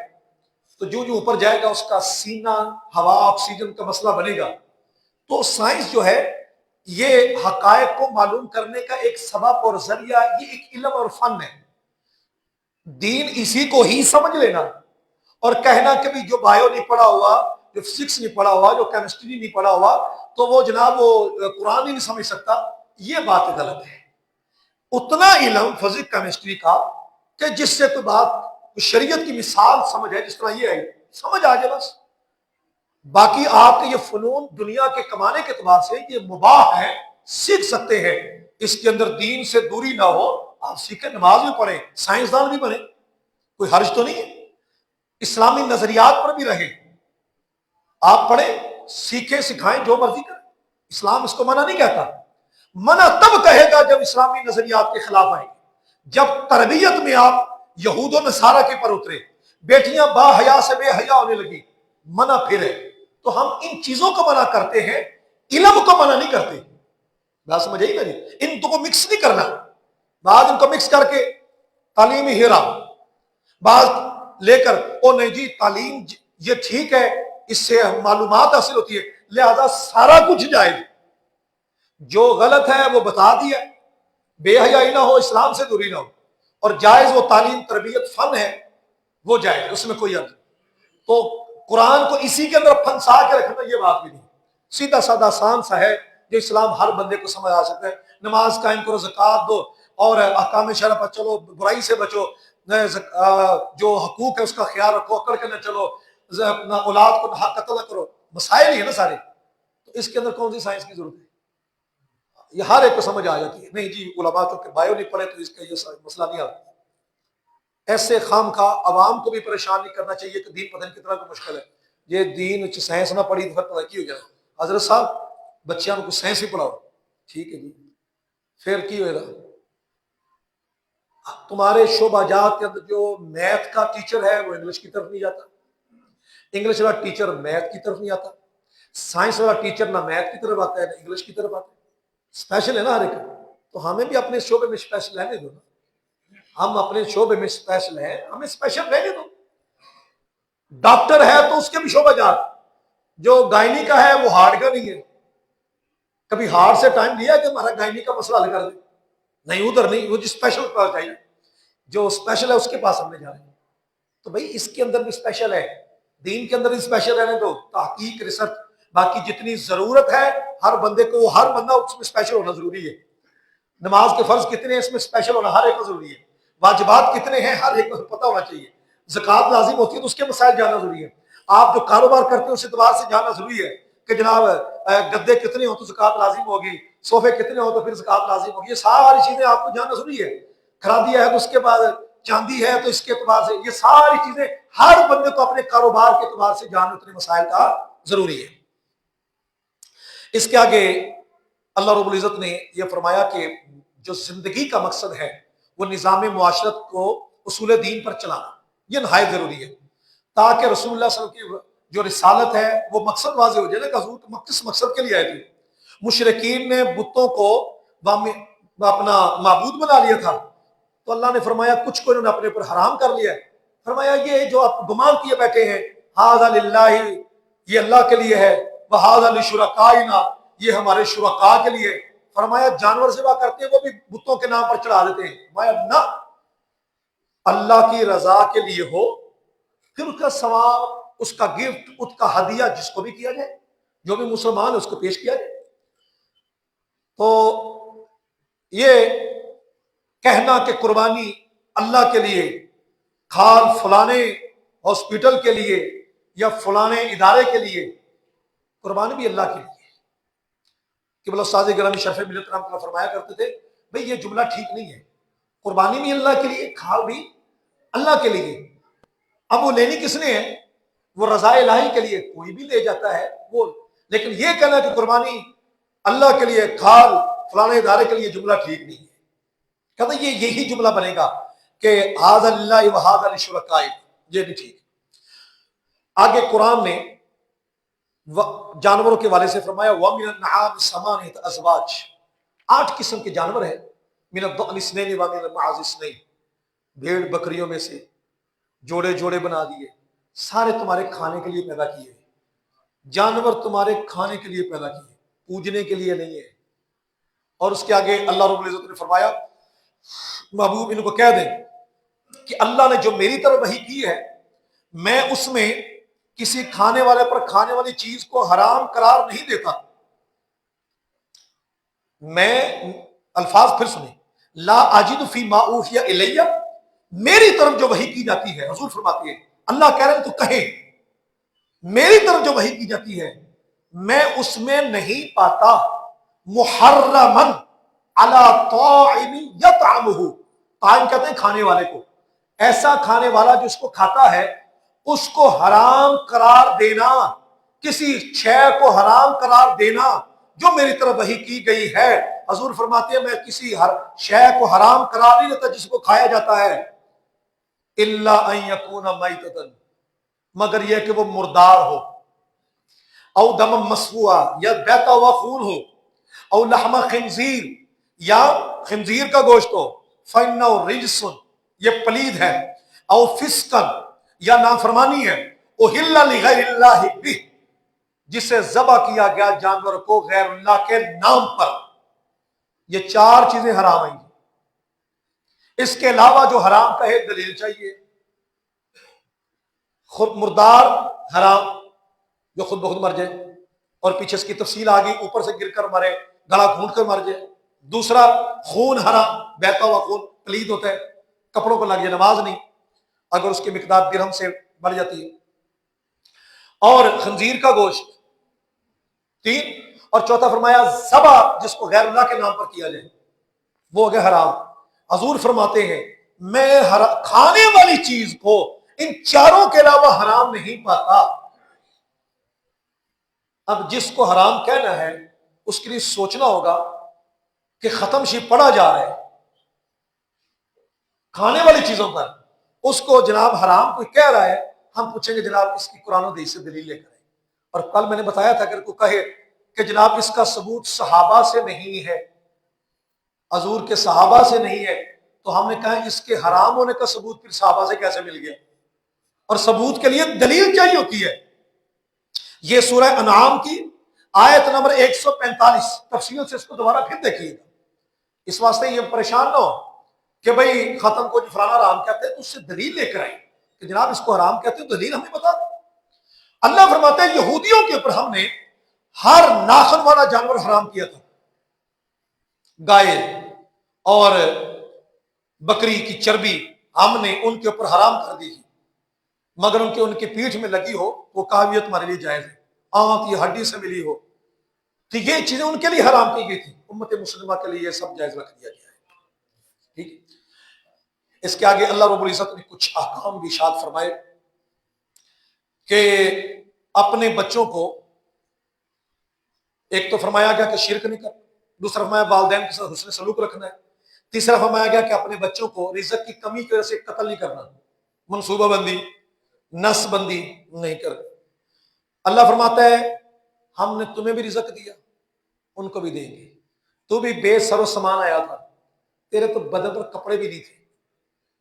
A: تو جو اوپر جائے گا اس کا سینہ ہوا آکسیجن کا مسئلہ بنے گا، تو سائنس جو ہے یہ حقائق کو معلوم کرنے کا ایک سبب اور ذریعہ، یہ ایک علم اور فن ہے، دین اسی کو ہی سمجھ لینا اور کہنا کہ بھی جو بایو نہیں پڑھا ہوا، جو فزکس نہیں پڑھا ہوا، جو کیمسٹری نہیں پڑھا ہوا تو وہ جناب وہ قرآن ہی نہیں سمجھ سکتا، یہ بات غلط ہے۔ اتنا علم فزکس کیمسٹری کا کہ جس سے کوئی بات شریعت کی مثال سمجھ ہے، جس طرح یہ ہے سمجھ آ جائے بس، باقی آپ کے یہ فنون دنیا کے کمانے کے اعتبار سے یہ مباح ہے، سیکھ سکتے ہیں، اس کے اندر دین سے دوری نہ ہو، آپ سیکھیں، نماز بھی پڑھیں، سائنسدان بھی بنے، کوئی حرج تو نہیں ہے، اسلامی نظریات پر بھی رہیں، آپ پڑھیں، سیکھیں، سکھائیں، جو مرضی کریں، اسلام اس کو منع نہیں کہتا، منع تب کہے گا جب اسلامی نظریات کے خلاف آئیں گے، جب تربیت میں آپ یہود و نصارہ کے پر اترے، بیٹیاں با حیا سے بے حیا ہونے لگی، منع پھر ہے، تو ہم ان چیزوں کو منع کرتے ہیں، علم کو منع نہیں کرتے، بات سمجھ آئی نا جی، ان کو مکس نہیں کرنا، بعض ان کو مکس کر کے تعلیمی ہیرا، بعض لے کر او نہیں جی تعلیم یہ ٹھیک ہے، اس سے معلومات حاصل ہوتی ہے لہذا سارا کچھ جائز، جو غلط ہے وہ بتا دیا، بے حیائی نہ ہو، اسلام سے دوری نہ ہو، اور جائز وہ تعلیم تربیت فن ہے وہ جائز، اس میں کوئی عرض، تو قرآن کو اسی کے اندر پھنسا کے رکھنا یہ بات بھی نہیں، سیدھا سادہ آسان سا ہے جو اسلام ہر بندے کو سمجھ آ سکتا ہے، نماز قائم کرو، زکوٰۃ دو، اور احکام شرع پر چلو، برائی سے بچو، جو حقوق ہے اس کا خیال رکھو، اکڑ کے نہ چلو، اپنا اولاد کو حق قتل نہ کرو، مسائل ہی ہے نا سارے، تو اس کے اندر کون سی سائنس کی ضرورت ہے؟ یہ ہر ایک کو سمجھ آ جاتی ہے، نہیں جی علماء چونکہ بایو نہیں پڑھے تو اس کا یہ مسئلہ نہیں آتا، ایسے خام خواہ عوام کو بھی پریشان نہیں کرنا چاہیے کہ دین پتہ نہیں کتنا مشکل ہے، یہ دین سائنس نہ پڑھی تو پھر پتہ کی ہو جائے، حضرت صاحب بچیاں کو سائنس ہی پڑھاؤ، ٹھیک ہے جی، پھر کی ہوئے گا؟ تمہارے شعبہ جات کے اندر جو میتھ کا ٹیچر ہے وہ انگلش کی طرف نہیں جاتا، انگلش والا ٹیچر میتھ کی طرف نہیں آتا، سائنس والا ٹیچر نہ میتھ کی طرف آتا ہے نہ انگلش کی طرف آتا ہے، اسپیشل ہے نا ہر ایک، تو ہمیں بھی اپنے شعبے میں اسپیشل رہنے دو نا، ہم اپنے شعبے میں اسپیشل ہیں، ہمیں اسپیشل رہنے دو، ڈاکٹر ہے تو اس کے بھی شعبہ جات، جو گائنی کا ہے وہ ہارٹ کا نہیں ہے، کبھی ہارٹ سے ٹائم لیا کہ ہمارا گائنی کا مسئلہ حل کر دے، نہیں ادھر نہیں، وہ جو اسپیشل پاس چاہیے، جو اسپیشل ہے اس کے پاس ہم نے جانا ہے، تو بھائی اس کے اندر بھی اسپیشل ہے، دین کے اندر بھی اسپیشل رہنے دو، تحقیق ریسرچ باقی جتنی ضرورت ہے ہر بندے کو، ہر بندہ اس میں اسپیشل ہونا ضروری ہے، نماز کے فرض کتنے ہیں اس میں اسپیشل ہونا ہر ایک کو ضروری ہے، واجبات کتنے ہیں ہر ایک کو پتہ ہونا چاہیے، زکوٰۃ لازم ہوتی ہے تو اس کے مسائل جاننا ضروری ہے، آپ جو کاروبار کرتے ہیں اس اعتبار سے جاننا ضروری ہے کہ جناب گدے کتنے ہو تو زکوٰۃ لازم ہوگی، صوفے کتنے ہو تو پھر زکوٰۃ لازم ہوگی، یہ ساری چیزیں آپ کو جاننا ضروری ہے، خرابیہ ہے تو اس کے بعد چاندی ہے تو اس کے اعتبار سے، یہ ساری چیزیں ہر بندے کو اپنے کاروبار کے اعتبار سے جاننے اتنے مسائل کا ضروری ہے۔ اس کے آگے اللہ رب العزت نے یہ فرمایا کہ جو زندگی کا مقصد ہے وہ نظام معاشرت کو اصول دین پر چلانا، یہ نہایت ضروری ہے تاکہ رسول اللہ صلی اللہ علیہ وسلم کی جو رسالت ہے وہ مقصد واضح ہو جائے نا کہ حضور کس مقصد کے لیے آئے تھے، مشرکین نے بتوں کو اپنا معبود بنا لیا تھا، تو اللہ نے فرمایا کچھ کو انہوں نے اپنے اوپر حرام کر لیا ہے۔ فرمایا یہ جو آپ گمان کیے بیٹھے ہیں، ھذا للہ، یہ اللہ کے لیے ہے، وھذا لشرکائنا، یہ ہمارے شرکاء کے لیے۔ فرمایا جانور ذبح کرتے ہیں وہ بھی بتوں کے نام پر چڑھا دیتے ہیں۔ فرمایا نہ، اللہ کی رضا کے لیے ہو، پھر اس کا ثواب، اس کا گفٹ، اس کا ہدیہ جس کو بھی کیا جائے، جو بھی مسلمان ہے اس کو پیش کیا جائے۔ تو یہ کہنا کہ قربانی اللہ کے لیے، کھال فلانے ہاسپٹل کے لیے یا فلانے ادارے کے لیے، قربانی بھی اللہ کے لیے۔ کہ بلا استاد گرامی شرف ملت رحمۃ اللہ فرمایا کرتے تھے بھئی یہ جملہ ٹھیک نہیں ہے، قربانی بھی اللہ کے لیے، کھال بھی اللہ کے لیے۔ اب وہ لینی کس نے ہے؟ وہ رضا الہی کے لیے، کوئی بھی لے جاتا ہے وہ، لیکن یہ کہنا کہ قربانی اللہ کے لیے، کھال فلانے ادارے کے لیے، جملہ ٹھیک نہیں ہے۔ کہتا یہی جملہ بنے گا کہ ھذا للہ وھذا لشرکائ، یہ بھی ٹھیک۔ آگے قرآن نے جانوروں کے والے سے فرمایا وَمِنَ النَّعَامِ ثَمَانِيَةُ أَزْوَاجٍ، 8 قسم کے جانور ہیں، مِنَ الضَّأْنِ اثْنَيْنِ وَمِنَ الْمَعْزِ اثْنَيْنِ، بھیڑ بکریوں میں سے جوڑے جوڑے بنا دیے، سارے تمہارے کھانے کے لیے پیدا کیے، جانور تمہارے کھانے کے لیے پیدا کیے، پوجنے کے لیے نہیں ہے۔ اور اس کے آگے اللہ رب العزت نے فرمایا محبوب ان کو کہہ دیں کہ اللہ نے جو میری طرف وحی کی ہے، میں اس میں کسی کھانے والے پر کھانے والی چیز کو حرام قرار نہیں دیتا۔ میں الفاظ پھر سنیں، لا اجد فی ما اوحی الی، میری طرف جو وحی کی جاتی ہے، حضور فرماتے ہیں اللہ کہہ رہے ہیں تو کہیں میری طرف جو وحی کی جاتی ہے میں اس میں نہیں پاتا محرما علی طاعم یطعمہ، طاعم کہتے ہیں کھانے والے کو، ایسا کھانے والا جو اس کو کھاتا ہے اس کو حرام قرار دینا، کسی شے کو حرام قرار دینا جو میری طرف وحی کی گئی ہے۔ حضور فرماتے ہیں میں کسی شے کو حرام قرار نہیں دیتا جس کو کھایا جاتا ہے، الا ان یکون میتۃ، مگر یہ کہ وہ مردار ہو، او دم مسفوعا، یا بہتا ہوا خون ہو، او لحم خنزیر، یا خنزیر کا گوشت ہو، فإنہ رجس، یہ پلید ہے، او فسقا، یا نافرمانی ہے، اہل لغیر اللہ بہ، جسے ذبح کیا گیا جانور کو غیر اللہ کے نام پر، یہ 4 چیزیں حرام ہیں۔ اس کے علاوہ جو حرام کہے دلیل چاہیے۔ خود مردار حرام، جو خود بخود مر جائے، اور پیچھے اس کی تفصیل آ گئی، اوپر سے گر کر مرے، گلا گھونٹ کر مر جائے۔ دوسرا خون حرام، بہتا ہوا خون پلید ہوتا ہے، کپڑوں کو لگ جائے، نماز نہیں اگر اس کی مقدار درہم سے بڑھ جاتی ہے۔ اور خنزیر کا گوشت 3، اور چوتھا فرمایا ذبح جس کو غیر اللہ کے نام پر کیا جائے وہ ہو گیا حرام۔ حضور فرماتے ہیں میں کھانے والی چیز کو ان 4 کے علاوہ حرام نہیں پاتا۔ اب جس کو حرام کہنا ہے اس کے لیے سوچنا ہوگا کہ ختم شریف پڑھا جا رہا ہے کھانے والی چیزوں پر، اس کو جناب حرام کوئی کہہ رہا ہے، ہم پوچھیں گے جناب اس کی قرآن و حدیث سے دلیل لے کر آئیں۔ اور کل میں نے بتایا تھا اگر کوئی کہے کہ جناب اس کا ثبوت صحابہ سے نہیں ہے، حضور کے صحابہ سے نہیں ہے، تو ہم نے کہا اس کے حرام ہونے کا ثبوت پھر صحابہ سے کیسے مل گیا؟ اور ثبوت کے لیے دلیل چاہیے ہوتی ہے۔ یہ سورہ انعام کی آیت نمبر 145، تفصیل سے اس کو دوبارہ پھر دیکھیے گا، اس واسطے یہ پریشان نہ ہو کہ بھئی ختم کو جو فلانا حرام کہتے ہیں تو اس سے دلیل لے کر آئیں کہ جناب اس کو حرام کہتے ہیں، دلیل ہمیں بتا دیں۔ اللہ فرماتا ہے یہودیوں کے اوپر ہم نے ہر ناخن والا جانور حرام کیا تھا، گائے اور بکری کی چربی ہم نے ان کے اوپر حرام کر دی تھی، مگر ان کی پیٹھ میں لگی ہو وہ کہا یہ تمہارے لیے جائز ہے، آنکھ کی ہڈی سے ملی ہو، تو یہ چیزیں ان کے لیے حرام کی گئی تھی، امت مسلمہ کے لیے یہ سب جائز رکھ دیا گیا ہے۔ ٹھیک ہے، اس کے آگے اللہ رب العزت نے کچھ احکام بھی ارشاد فرمائے کہ اپنے بچوں کو، ایک تو فرمایا گیا کہ شرک نہیں کرنا، دوسرا فرمایا والدین کے ساتھ حسن سلوک رکھنا ہے، تیسرا فرمایا گیا کہ اپنے بچوں کو رزق کی کمی کی وجہ سے قتل نہیں کرنا، منصوبہ بندی نس بندی نہیں کرنا۔ اللہ فرماتا ہے ہم نے تمہیں بھی رزق دیا ان کو بھی دیں گے، تو بھی بے سر و سامان آیا تھا، تیرے تو بدن پر کپڑے بھی نہیں تھے،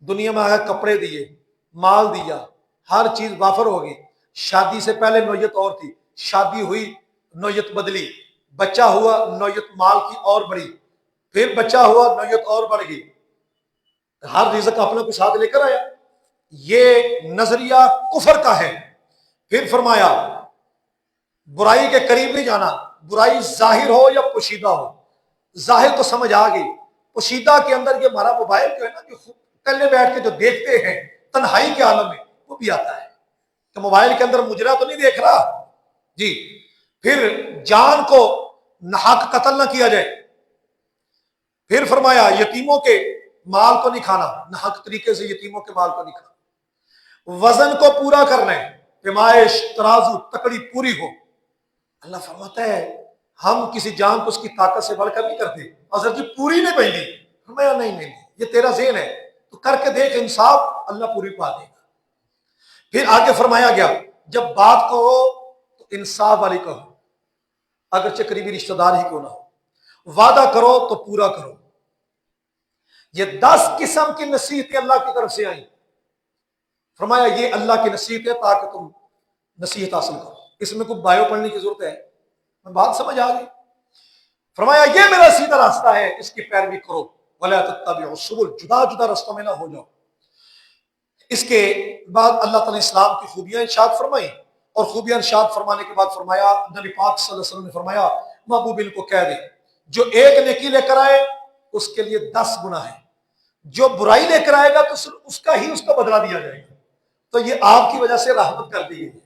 A: دنیا میں آیا کپڑے دیے، مال دیا، ہر چیز وافر ہوگی، شادی سے پہلے نوعیت اور تھی، شادی ہوئی نوعیت بدلی، بچہ ہوا نوعیت مال کی اور بڑی، پھر بچہ ہوا نوعیت اور بڑھ گئی، ہر رزق اپنا کچھ ہاتھ لے کر آیا۔ یہ نظریہ کفر کا ہے۔ پھر فرمایا برائی کے قریب نہیں جانا، برائی ظاہر ہو یا پوشیدہ ہو، ظاہر تو سمجھ آ گئی، پوشیدہ کے اندر یہ ہمارا موبائل جو ہے نا، جو کلے بیٹھ کے جو دیکھتے ہیں تنہائی کے عالم میں، وہ بھی آتا ہے کہ موبائل کے اندر مجرا تو نہیں دیکھ رہا جی۔ پھر جان کو ناحق قتل نہ کیا جائے، پھر فرمایا یتیموں کے مال کو نہیں کھانا، ناحق طریقے سے یتیموں کے مال کو نہیں کھانا، وزن کو پورا کرنا ہے، پیمائش ترازو تکڑی پوری ہو۔ اللہ فرماتا ہے ہم کسی جان کو اس کی طاقت سے بڑھ کر نہیں کرتے، اگر جی پوری نہیں پہنی، فرمایا نہیں، یہ تیرا ذہن ہے تو کر کے دیکھ، انصاف اللہ پوری پا دے گا۔ پھر آگے فرمایا گیا جب بات کہو تو انصاف والی کہو، اگرچہ قریبی رشتہ دار ہی کیوں نہ ہو، وعدہ کرو تو پورا کرو۔ یہ 10 قسم کی نصیحتیں اللہ کی طرف سے آئیں، فرمایا یہ اللہ کی نصیحت ہے تاکہ تم نصیحت حاصل کرو۔ اس میں کوئی بایو پڑھنے کی ضرورت ہے؟ میں بات سمجھ آ گئی؟ فرمایا یہ میرا سیدھا راستہ ہے، اس کی پیروی کرو، وَلَا تَتَّبِعُوا السُّبُلَ، جدا جدا رستوں میں نہ ہو جاؤ۔ اس کے بعد اللہ تعالیٰ نے اسلام کی خوبیاں ارشاد فرمائی، اور خوبیاں ارشاد فرمانے کے بعد فرمایا، نبی پاک صلی اللہ علیہ وسلم نے فرمایا محبوب ان کو کہہ دے جو ایک نیکی لے کر آئے اس کے لیے 10 گناہ ہیں، جو برائی لے کر آئے گا تو اس کا بدلہ دیا جائے گا۔ تو یہ آپ کی وجہ سے رحمت کر دی گئی ہے،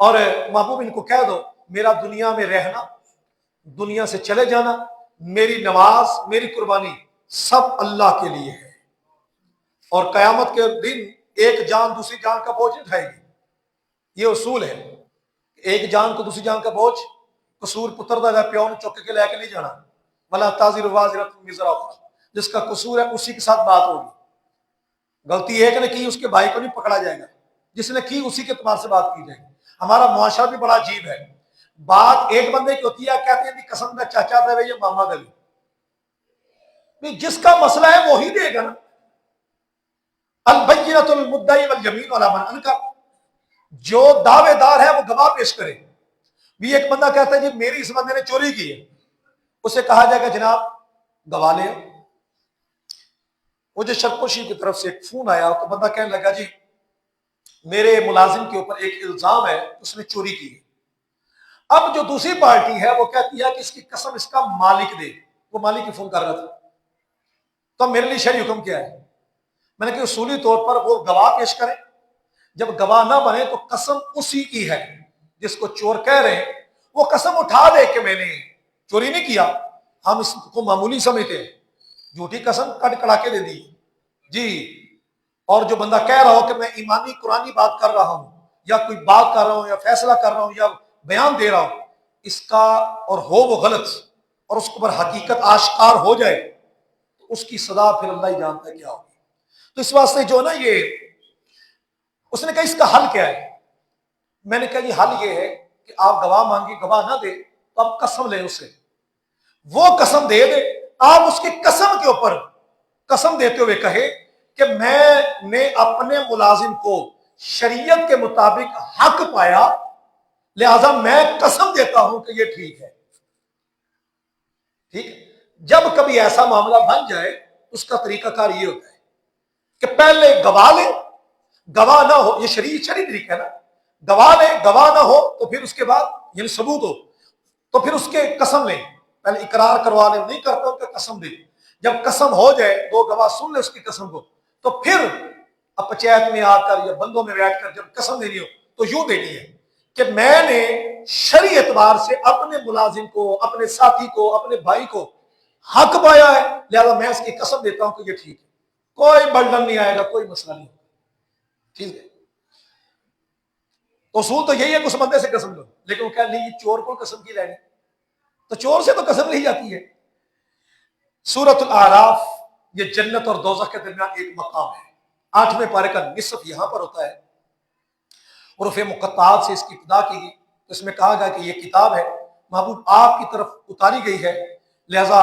A: اور محبوب ان کو کہہ دو میرا دنیا میں رہنا، دنیا سے چلے جانا، میری نماز، میری قربانی سب اللہ کے لیے ہے، اور قیامت کے دن ایک جان دوسری جان کا بوجھ اٹھائے گی۔ یہ اصول ہے، ایک جان کو دوسری جان کا بوجھ، قصور پتر دا پیو نے چک کے لے کے نہیں جانا، ولا تازر وازرۃ وزر اخرى، جس کا قصور ہے اسی کے ساتھ بات ہوگی، غلطی ایک نے کی اس کے بھائی کو نہیں پکڑا جائے گا، جس نے کی اسی کے اعتبار سے بات کی جائے گی۔ ہمارا معاشرہ بھی بڑا عجیب ہے، بات ایک بندے کی ہوتی ہے، کہتے ہیں قسم کا چاچا دے یا ماما دے، جس کا مسئلہ ہے وہی دے گا نا، البینۃ المدعی والیمین علی من انکر، جو دعوے دار ہے وہ گواہ پیش کرے۔ بھی ایک بندہ کہتا ہے جی میری اس بندے نے چوری کی ہے، اسے کہا جائے گا جناب گواہ لے۔ مجھے شرپوشی کی طرف سے ایک فون آیا تو بندہ کہنے لگا جی میرے ملازم کے اوپر ایک الزام ہے، اس نے چوری کی ہے۔ اب جو دوسری پارٹی ہے وہ کہتی ہے کہ اس کی قسم اس کا مالک دے، وہ مالک کی فون کر رہا تھا، تو میرے لیے شرعی حکم کیا ہے؟ میں نے کہا اصولی طور پر وہ گواہ پیش کرے، جب گواہ نہ بنے تو قسم اسی کی ہے، جس کو چور کہہ رہے ہیں وہ قسم اٹھا دے کہ میں نے چوری نہیں کیا۔ ہم اس کو معمولی سمجھتے ہیں، جھوٹی قسم کٹ کڑا کے دے دی جی، اور جو بندہ کہہ رہا ہو کہ میں ایمانی قرآنی بات کر رہا ہوں، یا کوئی بات کر رہا ہوں، یا فیصلہ کر رہا ہوں، یا بیان دے رہا ہوں، اس کا اور ہو وہ غلط، اور اس کے اوپر حقیقت آشکار ہو جائے تو اس کی سزا پھر اللہ ہی جانتا ہے کیا ہوگی۔ تو اس واسطے جو نا یہ اس نے کہا اس کا حل کیا ہے؟ میں نے کہا جی حل یہ ہے کہ آپ گواہ مانگے، گواہ نہ دے تو آپ قسم لیں اس سے، وہ قسم دے دے، آپ اس کی قسم کے اوپر قسم دیتے ہوئے کہے کہ میں نے اپنے ملازم کو شریعت کے مطابق حق پایا، لہذا میں قسم دیتا ہوں کہ یہ ٹھیک ہے۔ ٹھیک ہے، جب کبھی ایسا معاملہ بن جائے اس کا طریقہ کار یہ ہوتا ہے کہ پہلے گواہ لے، گواہ نہ ہو، یہ شریعت طریقہ ہے نا، گواہ لے، گواہ نہ ہو تو پھر اس کے بعد یعنی ثبوت ہو تو پھر اس کے قسم لیں، پہلے اقرار کروا لیں، نہیں کرتا ان کا قسم دے، جب قسم ہو جائے 2 گواہ سن لے اس کی قسم کو، تو پھر پنچایت میں آ کر یا بندوں میں بیٹھ کر جب قسم دینی ہو تو یوں دینی ہے کہ میں نے شرعی اعتبار سے اپنے ملازم کو، اپنے ساتھی کو، اپنے بھائی کو حق پایا ہے، لہذا میں اس کی قسم دیتا ہوں کہ یہ ٹھیک ہے، کوئی برڈن نہیں آئے گا، کوئی مسئلہ نہیں ہوگا۔ ٹھیک ہے، اصول تو یہی ہے کہ اس بندے سے قسم لو، لیکن وہ کہا نہیں یہ چور کو قسم کی لینی، تو چور سے تو قسم لی جاتی ہے۔ سورۃ الاعراف یہ جنت اور دوزخ کے درمیان ایک مقام ہے، 8ویں پارے کا نصف یہاں پر ہوتا ہے، حروف مقطعات سے اس کی ابتدا کی گئی، اس میں کہا گیا کہ یہ کتاب ہے محبوب آپ کی طرف اتاری گئی ہے لہذا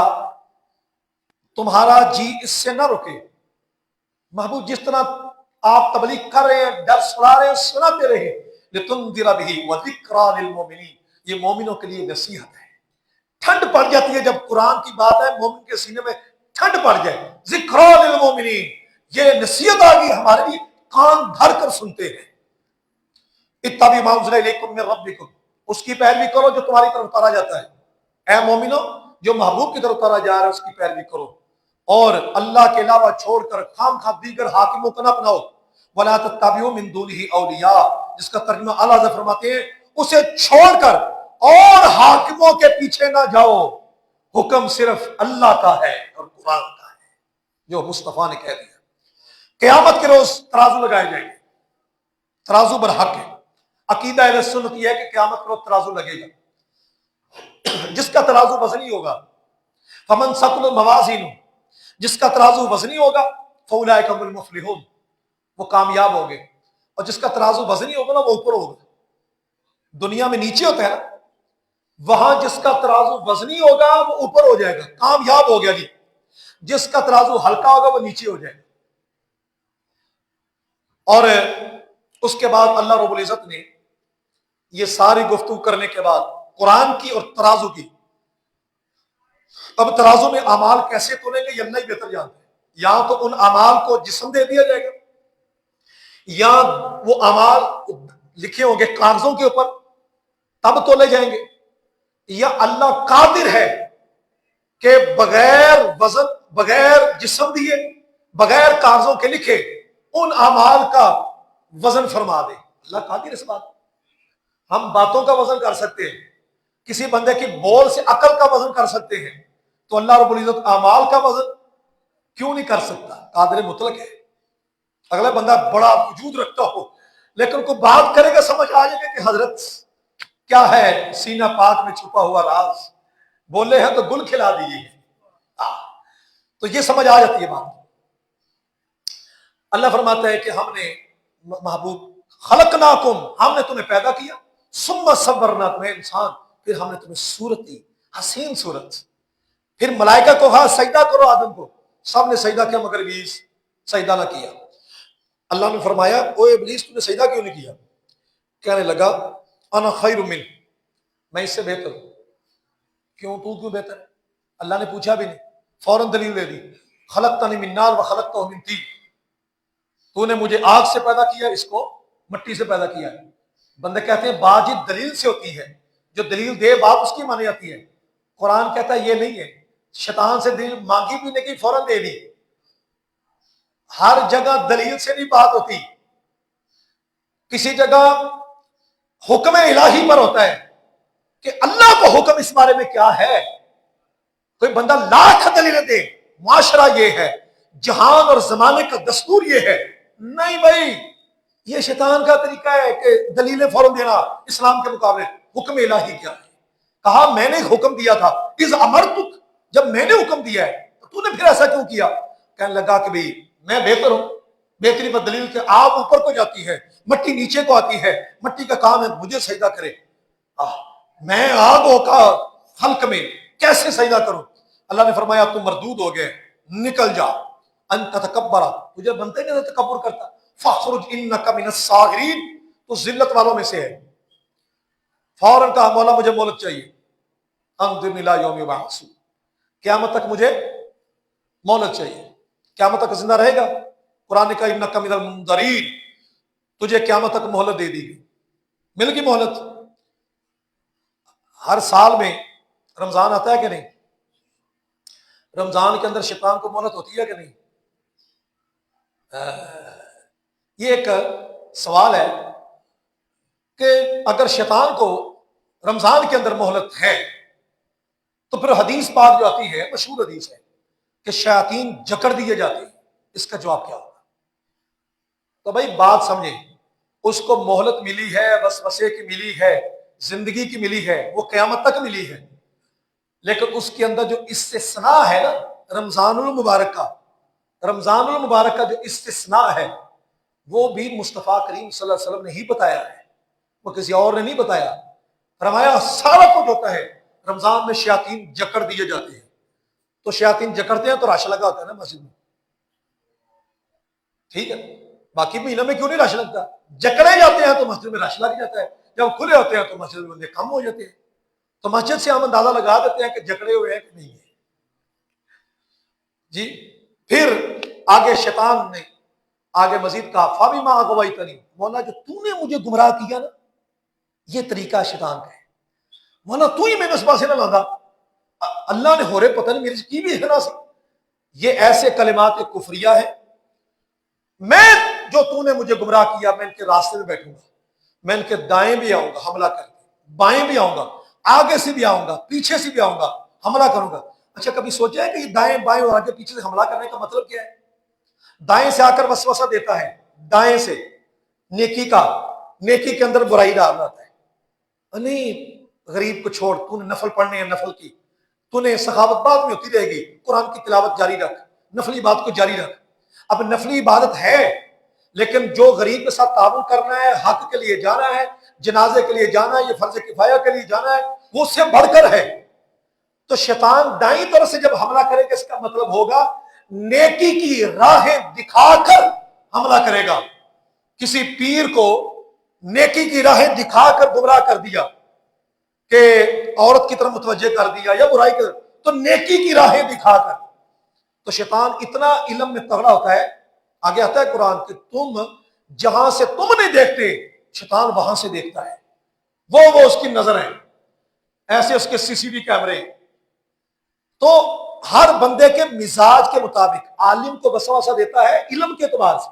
A: تمہارا جی اس سے نہ رکے، محبوب جس طرح آپ تبلیغ کر رہے ہیں، ڈر سنا رہے ہیں، سناتے رہے، لتنذر بہ وذکریٰ للمؤمنین، یہ مومنوں کے لیے نصیحت ہے۔ ٹھنڈ پڑ جاتی ہے جب قرآن کی بات ہے، مومن کے سینے میں ٹھنڈ پڑ جائے، ذکریٰ للمؤمنین، یہ نصیحت آ گئی ہمارے لیے، کان بھر کر سنتے ہیں۔ اتبعوا ما انزل الیکم من ربکم، اس کی پیروی کرو جو تمہاری طرف اتارا جاتا ہے، اے مومنو جو محبوب کی طرف اتارا جا رہا ہے اس کی پیروی کرو، اور اللہ کے علاوہ چھوڑ کر خام خواہ دیگر حاکموں کو نہ اپناؤ۔ ولا تتبعوا من دونه اولیاء، جس کا ترجمہ اعلیٰ حضرت فرماتے ہیں اسے چھوڑ کر اور حاکموں کے پیچھے نہ جاؤ، حکم صرف اللہ کا ہے اور قرآن کا ہے جو مصطفیٰ نے کہہ دیا۔ قیامت کے روز ترازو لگائے جائیں گے، ترازو برحق ہے۔ عقیدہ اہل سنت یہ ہے کہ قیامت کے روز ترازو لگے گا، جس کا ترازو وزنی ہوگا فمن ثقلت موازینہ، جس کا ترازو وزنی ہوگا فاولئک هم المفلحون، وہ کامیاب ہوں گے، اور جس کا ترازو وزنی ہوگا نا وہ اوپر ہوگا۔ دنیا میں نیچے ہوتا ہے نا، وہاں جس کا ترازو وزنی ہوگا وہ اوپر ہو جائے گا، کامیاب ہو گیا جی۔ جس کا ترازو ہلکا ہوگا وہ نیچے ہو جائے گا۔ اور اس کے بعد اللہ رب العزت نے یہ ساری گفتگو کرنے کے بعد قرآن کی اور ترازو کی، اب ترازو میں اعمال کیسے تولیں گے یہ اللہ ہی بہتر جانتے ہیں۔ یا تو ان اعمال کو جسم دے دیا جائے گا، یا وہ اعمال لکھے ہوں گے کاغذوں کے اوپر تب تولے جائیں گے، یا اللہ قادر ہے کہ بغیر وزن، بغیر جسم دیے، بغیر کاغذوں کے لکھے ان اعمال کا وزن فرما دے۔ اللہ قادر اس بات، ہم باتوں کا وزن کر سکتے ہیں، کسی بندے کی بول سے عقل کا وزن کر سکتے ہیں، تو اللہ رب العزت اعمال کا وزن کیوں نہیں کر سکتا؟ قادر مطلق ہے۔ اگلا بندہ بڑا وجود رکھتا ہو لیکن کو بات کرے گا سمجھ آ جائے گا کہ حضرت کیا ہے سینہ پاک میں چھپا ہوا راز، بولے ہیں تو گل کھلا دیجیے، تو یہ سمجھ آ جاتی ہے بات۔ اللہ فرماتا ہے کہ ہم نے محبوب خلقناکم، ہم نے تمہیں پیدا کیا، ثم صورناکم، اے انسان، پھر ہم نے تمہیں صورت دی، حسین صورت، پھر ملائکہ کو کہا سجدہ کرو آدم کو، سب نے سجدہ کیا مگر ابلیس سجدہ نہ کیا۔ اللہ نے فرمایا او ابلیس تو نے سجدہ کیوں نہیں کیا؟ کہنے لگا انا خیر من، میں اس سے بہتر ہوں۔ کیوں تو کیوں بہتر ہے؟ اللہ نے پوچھا بھی نہیں، فوراً دلیل دے دی، خلقتنی من نار وخلقتہ من طین، تو نے مجھے آگ سے پیدا کیا، اس کو مٹی سے پیدا کیا ہے۔ بندے کہتے ہیں بات یہ دلیل سے ہوتی ہے، جو دلیل دے بات اس کی مانی جاتی ہے۔ قرآن کہتا ہے یہ نہیں ہے، شیطان سے دلیل مانگی بھی نہیں، فوراً دے دی۔ ہر جگہ دلیل سے نہیں بات ہوتی، کسی جگہ حکم الہی پر ہوتا ہے کہ اللہ کا حکم اس بارے میں کیا ہے۔ کوئی بندہ لاکھ دلیلیں دے، معاشرہ یہ ہے، جہان اور زمانے کا دستور یہ ہے، نہیں بھائی یہ شیطان کا طریقہ ہے کہ دلیلیں فوراً دینا اسلام کے مقابلے۔ حکم الہی کیا ہے؟ کہا میں نے حکم دیا تھا، اذ امرتک، جب میں نے حکم دیا ہے تو نے پھر ایسا کیوں کیا؟ کہنے لگا کہ بھئی میں بہتر ہوں۔ بہتری پر دلیل کہ آگ اوپر کو جاتی ہے، مٹی نیچے کو آتی ہے، مٹی کا کام ہے مجھے سجدہ کرے، میں آگ کا خلق میں کیسے سجدہ کروں؟ اللہ نے فرمایا تم مردود ہو گئے، نکل جا، انت تکبرا، تجھے بنتے نہیں تکبر کرتا، فخرج انک من الصاغرین، تو ذلت والوں میں سے ہے۔ فوراً کہا مولا مجھے مہلت چاہیے، انظرنی الی یوم یبعثون، قیامت تک مجھے مہلت چاہیے، قیامت تک زندہ رہے گا۔ قرآن نے کہا انک من المنظرین، تجھے قیامت تک مہلت دے دی گئی، مل گئی مہلت۔ ہر سال میں رمضان آتا ہے کہ نہیں؟ رمضان کے اندر شیطان کو مہلت ہوتی ہے کہ نہیں؟ یہ ایک سوال ہے کہ اگر شیطان کو رمضان کے اندر مہلت ہے تو پھر حدیث پاک جو آتی ہے مشہور حدیث ہے کہ شیاطین جکڑ دیے جاتے ہیں، اس کا جواب کیا ہوگا؟ تو بھائی بات سمجھیں، اس کو مہلت ملی ہے، وسوسے کی ملی ہے، زندگی کی ملی ہے، وہ قیامت تک ملی ہے، لیکن اس کے اندر جو استثناء ہے نا رمضان المبارک کا، رمضان المبارک کا جو استثناء ہے وہ بھی مصطفیٰ کریم صلی اللہ علیہ وسلم نے ہی بتایا ہے، وہ کسی اور نے نہیں بتایا۔ فرمایا سارا کچھ ہوتا ہے، رمضان میں شیاطین جکڑ دیے جاتے ہیں، تو شیاطین جکڑتے ہیں تو رش لگا ہوتا ہے نا مسجد میں، ٹھیک ہے، باقی مہینہ میں کیوں نہیں رش لگتا؟ جکڑے جاتے ہیں تو مسجد میں رش لگ جاتا ہے، جب کھلے ہوتے ہیں تو مسجد میں بندے کم ہو جاتے ہیں، تو مسجد سے ہم اندازہ لگا دیتے ہیں کہ جکڑے ہوئے ہیں کہ نہیں ہے جی۔ پھر آگے شیطان نے آگے مزید کہا فَبِمَا أَغْوَيْتَنِي، مولا جو تو نے مجھے گمراہ کیا نا، یہ طریقہ شیطان کا ہے، مولا تو ہی میں نے اس پاس سے نہ لگا، اللہ نے ہو رہے پتہ نہیں میرے سے کی بھی ہے نا سی، یہ ایسے کلمات کفریہ ہیں، میں جو تو نے مجھے گمراہ کیا میں ان کے راستے میں بیٹھوں گا، میں ان کے دائیں بھی آؤں گا حملہ کر کے، بائیں بھی آؤں گا، آگے سے بھی آؤں گا، پیچھے سے بھی آؤں گا، حملہ کروں گا۔ اچھا کبھی سوچا ہے کہ یہ دائیں بائیں اور آگے پیچھے سے حملہ کرنے کا مطلب کیا ہے؟ دائیں سے آ کر وسوسہ دیتا ہے، دائیں سے نیکی کا، نیکی کے اندر برائی ڈال رہتا ہے، نہیں غریب کو چھوڑ، تو نے نفل پڑھنے ہیں نفل کی، تو نے سخاوت بعد میں ہوتی رہے گی، قرآن کی تلاوت جاری رکھ، نفلی بات کو جاری رکھ۔ اب نفلی عبادت ہے لیکن جو غریب کے ساتھ تعاون کرنا ہے، حق کے لیے جانا ہے، جنازے کے لیے جانا ہے، یہ فرض کفایہ کے لیے جانا ہے، وہ اس سے بڑھ کر ہے۔ تو شیطان دائیں طرف سے جب حملہ کرے گا اس کا مطلب ہوگا نیکی کی راہیں دکھا کر حملہ کرے گا۔ کسی پیر کو نیکی کی راہیں دکھا کر گمراہ کر دیا کہ عورت کی طرف متوجہ کر دیا یا برائی کر، تو نیکی کی راہیں دکھا کر، تو شیطان اتنا علم میں تگڑا ہوتا ہے، آگے آتا ہے قرآن کہ تم جہاں سے تم نہیں دیکھتے شیطان وہاں سے دیکھتا ہے، وہ اس کی نظر ہے، ایسے اس کے سی سی ٹی وی کیمرے۔ تو ہر بندے کے مزاج کے مطابق عالم کو وسوسہ دیتا ہے علم کے اعتبار سے،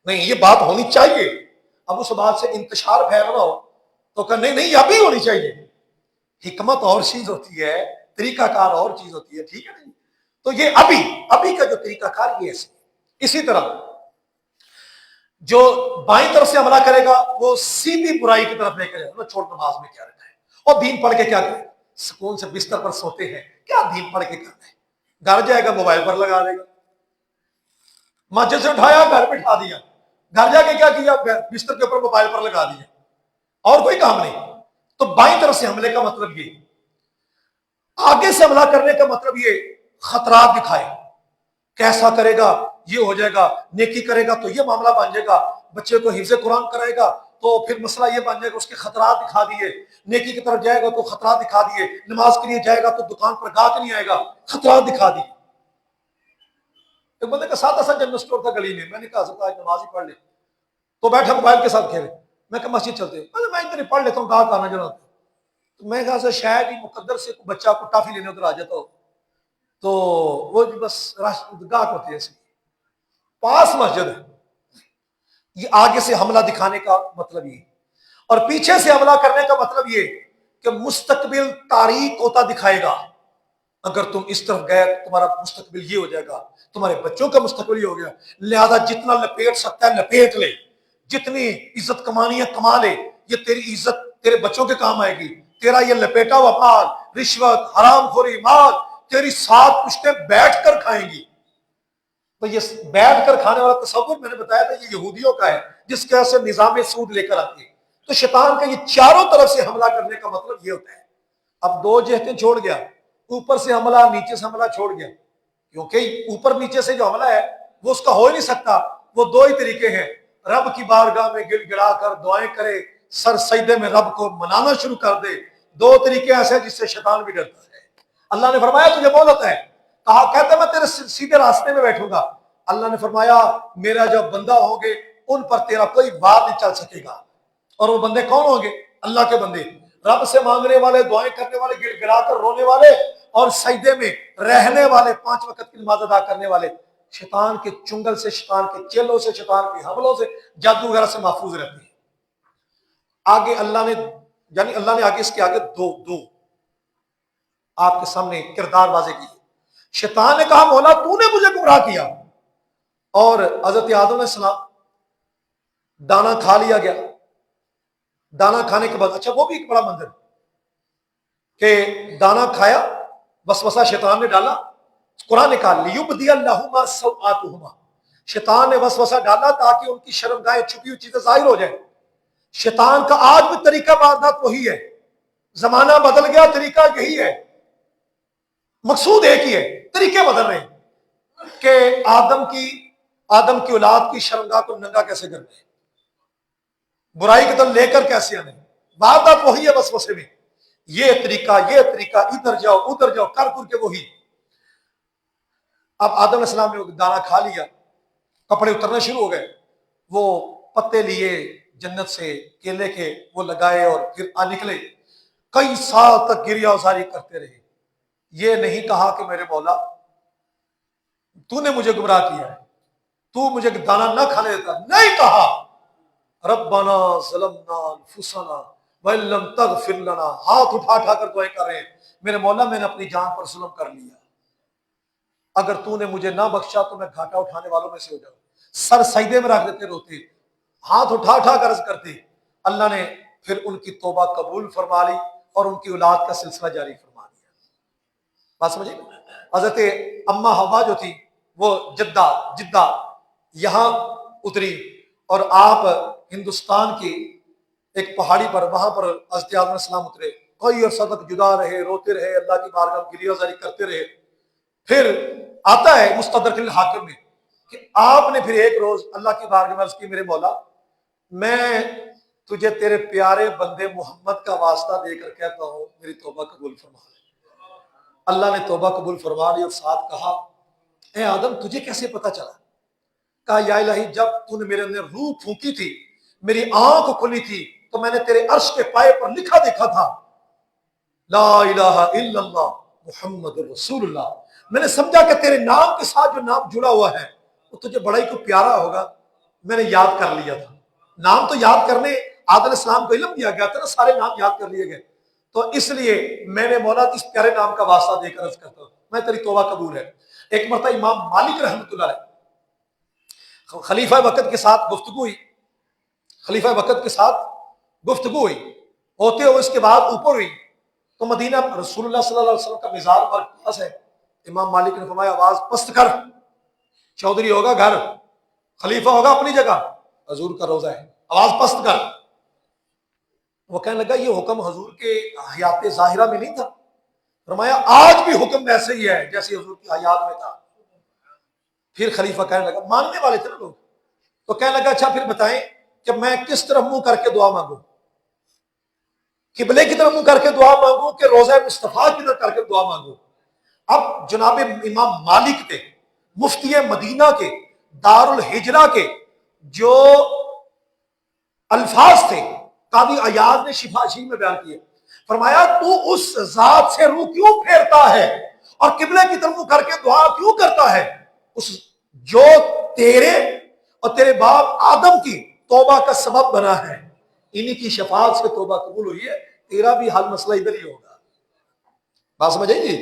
A: نہیں یہ بات ہونی چاہیے، اب اس بات سے انتشار پھیلنا ہو تو کہ نہیں ابھی ہونی چاہیے، حکمت اور چیز ہوتی ہے، طریقہ کار اور چیز ہوتی ہے، ٹھیک ہے نہیں؟ تو یہ ابھی کا جو طریقہ کار یہ ایسے۔ اسی طرح جو بائیں طرف سے حملہ کرے گا وہ سیدھی برائی کی طرف لے کے جائے گا، چھوڑ نماز میں کیا رکھا ہے، اور دین پڑھ کے کیا کرے، سکون سے بستر پر سوتے ہیں، کیا دین پڑھ کے کرنا ہے، گھر جائے گا موبائل پر لگا دے گا، مسجد سے اٹھایا گھر پہ اٹھا دیا، گھر جا کے کیا کیا بستر کے اوپر موبائل پر لگا دیا، اور کوئی کام نہیں۔ تو بائیں طرف سے حملے کا مطلب یہ، آگے سے حملہ کرنے کا مطلب یہ خطرات دکھائے، کیسا کرے گا یہ ہو جائے گا، نیکی کرے گا تو یہ معاملہ بن جائے گا، بچے کو حفظ قرآن کرائے گا تو پھر مسئلہ یہ بن جائے گا، اس کے خطرات دکھا دیے، نیکی کی طرف جائے گا تو خطرات دکھا دیے، نماز کے لیے جائے گا تو دکان پر گاہک نہیں آئے گا، خطرات دکھا دیے۔ ایک بندے کا سادہ سا جنرل اسٹور تھا گلی میں نے کہا حضرت آج نماز ہی پڑھ لے، تو بیٹھا موبائل کے ساتھ کھیلے، میں کہا مسجد چلتے ہیں، میں ادھر پڑھ لیتا ہوں گاہک آنا جناب، تو میں کہا سے شاید ہی مقدر سے بچہ کو ٹافی لینے ادھر آ جاتا ہو، تو وہ بس گاہک ہوتے ہیں، پاس مسجد ہے، یہ آگے سے حملہ دکھانے کا مطلب یہ، اور پیچھے سے حملہ کرنے کا مطلب یہ کہ مستقبل تاریک ہوتا دکھائے گا، اگر تم اس طرف گئے تمہارا مستقبل یہ ہو جائے گا، تمہارے بچوں کا مستقبل یہ ہو گیا، لہذا جتنا لپیٹ سکتا ہے لپیٹ لے، جتنی عزت کمانی ہے کما لے، یہ تیری عزت تیرے بچوں کے کام آئے گی، تیرا یہ لپیٹا ہوا مال، رشوت، حرام خوری، مال تیری سات پشتیں بیٹھ کر کھائیں گی۔ تو یہ بیٹھ کر کھانے والا تصور میں نے بتایا تھا یہ یہودیوں کا ہے، جس کے سے نظام سود لے کر آتی ہے۔ تو شیطان کا یہ چاروں طرف سے حملہ کرنے کا مطلب یہ ہوتا ہے۔ اب دو جہتیں چھوڑ گیا، اوپر سے حملہ نیچے سے حملہ چھوڑ گیا، کیونکہ اوپر نیچے سے جو حملہ ہے وہ اس کا ہو ہی نہیں سکتا، وہ دو ہی طریقے ہیں، رب کی بارگاہ میں گڑ گڑا کر دعائیں کرے، سر سجدے میں رب کو منانا شروع کر دے، دو طریقے ایسے ہیں جس سے شیطان بھی ڈرتا ہے۔ اللہ نے فرمایا تجھے مہلت ہے، کہا کہتے میں تیرے سیدھے راستے میں بیٹھوں گا، اللہ نے فرمایا میرا جو بندہ ہوں گے ان پر تیرا کوئی بات نہیں چل سکے گا، اور وہ بندے کون ہوں گے؟ اللہ کے بندے، رب سے مانگنے والے، دعائیں کرنے والے، گڑ گڑا کر رونے والے اور سجدے میں رہنے والے، 5 وقت کی نماز ادا کرنے والے، شیطان کے چنگل سے، شیطان کے چیلوں سے، شیطان کے حملوں سے، جادو وغیرہ سے محفوظ رہتے ہیں۔ آگے اللہ نے یعنی اللہ نے آگے اس کے آگے دو آپ کے سامنے کردار واضح کی۔ شیطان نے کہا مولا تو نے مجھے گمراہ کیا، اور حضرت آدم علیہ السلام دانا کھا لیا گیا، دانا کھانے کے بعد اچھا وہ بھی ایک بڑا منظر کہ دانا کھایا، وسوسہ شیطان نے ڈالا، قرآن نے کہا لیبدی لہما سوآتہما، شیطان نے وسوسہ ڈالا تاکہ ان کی شرمگاہیں چھپی ہوئی چیزیں ظاہر ہو جائیں۔ شیطان کا آج بھی طریقہ واردات وہی ہے، زمانہ بدل گیا، طریقہ یہی ہے، مقصود ایک ہی ہے، طریقے بدل رہے ہیں کہ آدم کی اولاد کی شرمگاہ کو ننگا کیسے کرنا ہے، برائی کی طرف لے کر کیسے آنے، بات وہی ہے وسوسے میں، یہ طریقہ ادھر جاؤ ادھر جاؤ کر کے وہی۔ اب آدم علیہ السلام نے دانا کھا لیا، کپڑے اترنے شروع ہو گئے، وہ پتے لیے جنت سے کیلے کے، وہ لگائے اور پھر نکلے، کئی سال تک گریا ازاری کرتے رہے، یہ نہیں کہا کہ میرے مولا تو نے مجھے گمراہ کیا ہے، تو مجھے دانا نہ کھانے دیتا، نہیں کہا ربنا ظلمنا انفسنا وان لم تغفر لنا، ہاتھ اٹھا کر دعائیں کر رہے ہیں، میرے مولا میں نے اپنی جان پر ظلم کر لیا، اگر تو نے مجھے نہ بخشا تو میں گھاٹا اٹھانے والوں میں سے ہو جاؤں، سر سجدے میں رکھ دیتے، روتے، ہاتھ اٹھا کر عرض کرتے، اللہ نے پھر ان کی توبہ قبول فرما لی اور ان کی اولاد کا سلسلہ جاری فرما دیا۔ بات سمجھے؟ حضرت اما حوا جو تھی وہ جدہ یہاں اتری، اور آپ ہندوستان کی ایک پہاڑی پر، وہاں پر حضرت آدم علیہ السلام اترے، کئی عرصہ تک جدا رہے، روتے رہے، اللہ کی بارگاہ میں گریہ زاری کرتے رہے۔ پھر آتا ہے مستدرک الحاکم میں کہ آپ نے پھر ایک روز اللہ کی بارگاہ میں عرض کی، میرے مولا میں تجھے تیرے پیارے بندے محمد کا واسطہ دے کر کہتا ہوں میری توبہ قبول فرما لے۔ اللہ نے توبہ قبول فرما لی اور ساتھ کہا، اے آدم تجھے کیسے پتا چلا؟ کہا یا الہی جب تو نے میرے اندر روح پھونکی تھی، میری آنکھ کھلی تھی تو میں نے تیرے عرش کے پائے پر لکھا دیکھا تھا لا الہ الا اللہ محمد رسول اللہ، میں نے سمجھا کہ تیرے نام کے ساتھ جو نام جڑا ہوا ہے وہ تجھے بڑا ہی کو پیارا ہوگا، میں نے یاد کر لیا تھا۔ نام تو یاد کرنے آدم علیہ السلام کو علم دیا گیا تھا نا، سارے نام یاد کر لیے گئے، تو اس لیے میں نے مولا اس پیارے نام کا واسطہ دے کر عرض کرتا ہوں میں تیری توبہ قبول ہے۔ ایک مرتبہ امام مالک رحمۃ اللہ علیہ خلیفہ وقت کے ساتھ گفتگو ہوئی، ہوتے ہوئے اس کے بعد اوپر ہوئی تو مدینہ رسول اللہ صلی اللہ علیہ وسلم کا مزار پر پاس ہے، امام مالک نے فرمایا آواز پست کر، چودھری ہوگا گھر، خلیفہ ہوگا اپنی جگہ، حضور کا روزہ ہے، آواز پست کر۔ وہ کہنے لگا یہ حکم حضور کے حیات ظاہرہ میں نہیں تھا؟ فرمایا آج بھی حکم ویسے ہی ہے جیسے حضور کی حیات میں تھا۔ پھر خلیفہ کہنے لگا، ماننے والے تھے نا لوگ، تو کہنے لگا اچھا پھر بتائیں کہ میں کس طرح منہ کر کے دعا مانگوں، قبلے کی طرف منہ کر کے دعا مانگوں کہ روزہ مصطفیٰ کی طرف کر کے دعا مانگوں؟ اب جناب امام مالک تھے، مفتی مدینہ کے، دار الحجرہ کے، جو الفاظ تھے قاضی عیاض نے شفا شیف میں بیان کیے، فرمایا تو اس ذات سے روح کیوں پھیرتا ہے اور قبلے کی طرف منہ کر کے دعا کیوں کرتا ہے؟ اس جو تیرے اور تیرے باپ آدم کی توبہ کا سبب بنا ہے، انہی کی شفاعت سے توبہ قبول ہوئی ہے، تیرا بھی حل مسئلہ ادھر ہی ہوگا۔ بات سمجھ آئی؟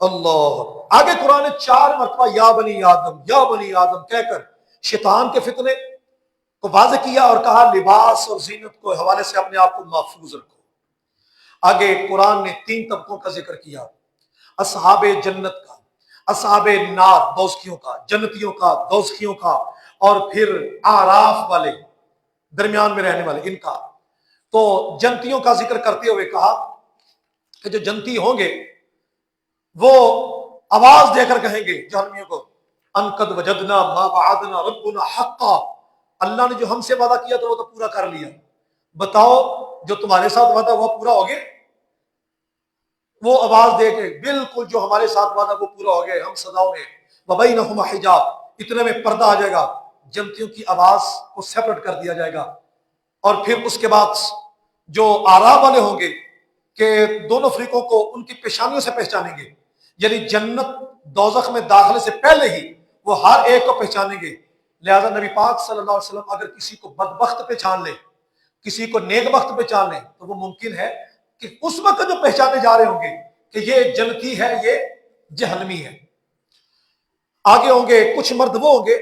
A: اللہ آگے قرآن نے 4 مرتبہ یا بنی آدم کہہ کر شیطان کے فتنے کو واضح کیا اور کہا لباس اور زینت کو حوالے سے اپنے آپ کو محفوظ رکھو۔ آگے قرآن نے 3 طبقوں کا ذکر کیا، اصحاب جنت کا، اصحاب نار دوزخیوں کا، جنتیوں کا دوزخیوں کا، اور پھر اعراف والے درمیان میں رہنے والے ان کا۔ تو جنتیوں کا ذکر کرتے ہوئے کہا کہ جو جنتی ہوں گے وہ آواز دے کر کہیں گے جہنمیوں کو ان قد وجدنا ما وعدنا ربنا حقا، اللہ نے جو ہم سے وعدہ کیا تو وہ تو پورا کر لیا، بتاؤ جو تمہارے ساتھ وعدہ وہ پورا ہو گیا؟ وہ آواز دے کے بالکل جو ہمارے ساتھ وعدہ وہ پورا ہو گیا، ہم صداؤں میں وبینہم حجاب، اتنے میں پردہ آ جائے گا، جنتیوں کی آواز کو سیپریٹ کر دیا جائے گا، اور پھر اس کے بعد جو آراب والے ہوں گے کہ دونوں فریقوں کو ان کی پیشانیوں سے پہچانیں گے، یعنی جنت دوزخ میں داخلے سے پہلے ہی وہ ہر ایک کو پہچانیں گے۔ لہذا نبی پاک صلی اللہ علیہ وسلم اگر کسی کو بدبخت پہچان لے، کسی کو نیک بخت پہچان لے، تو وہ ممکن ہے کہ اس وقت جو پہچانے جا رہے ہوں گے کہ یہ جنتی ہے یہ جہنمی ہے۔ آگے ہوں گے کچھ مرد وہ ہوں گے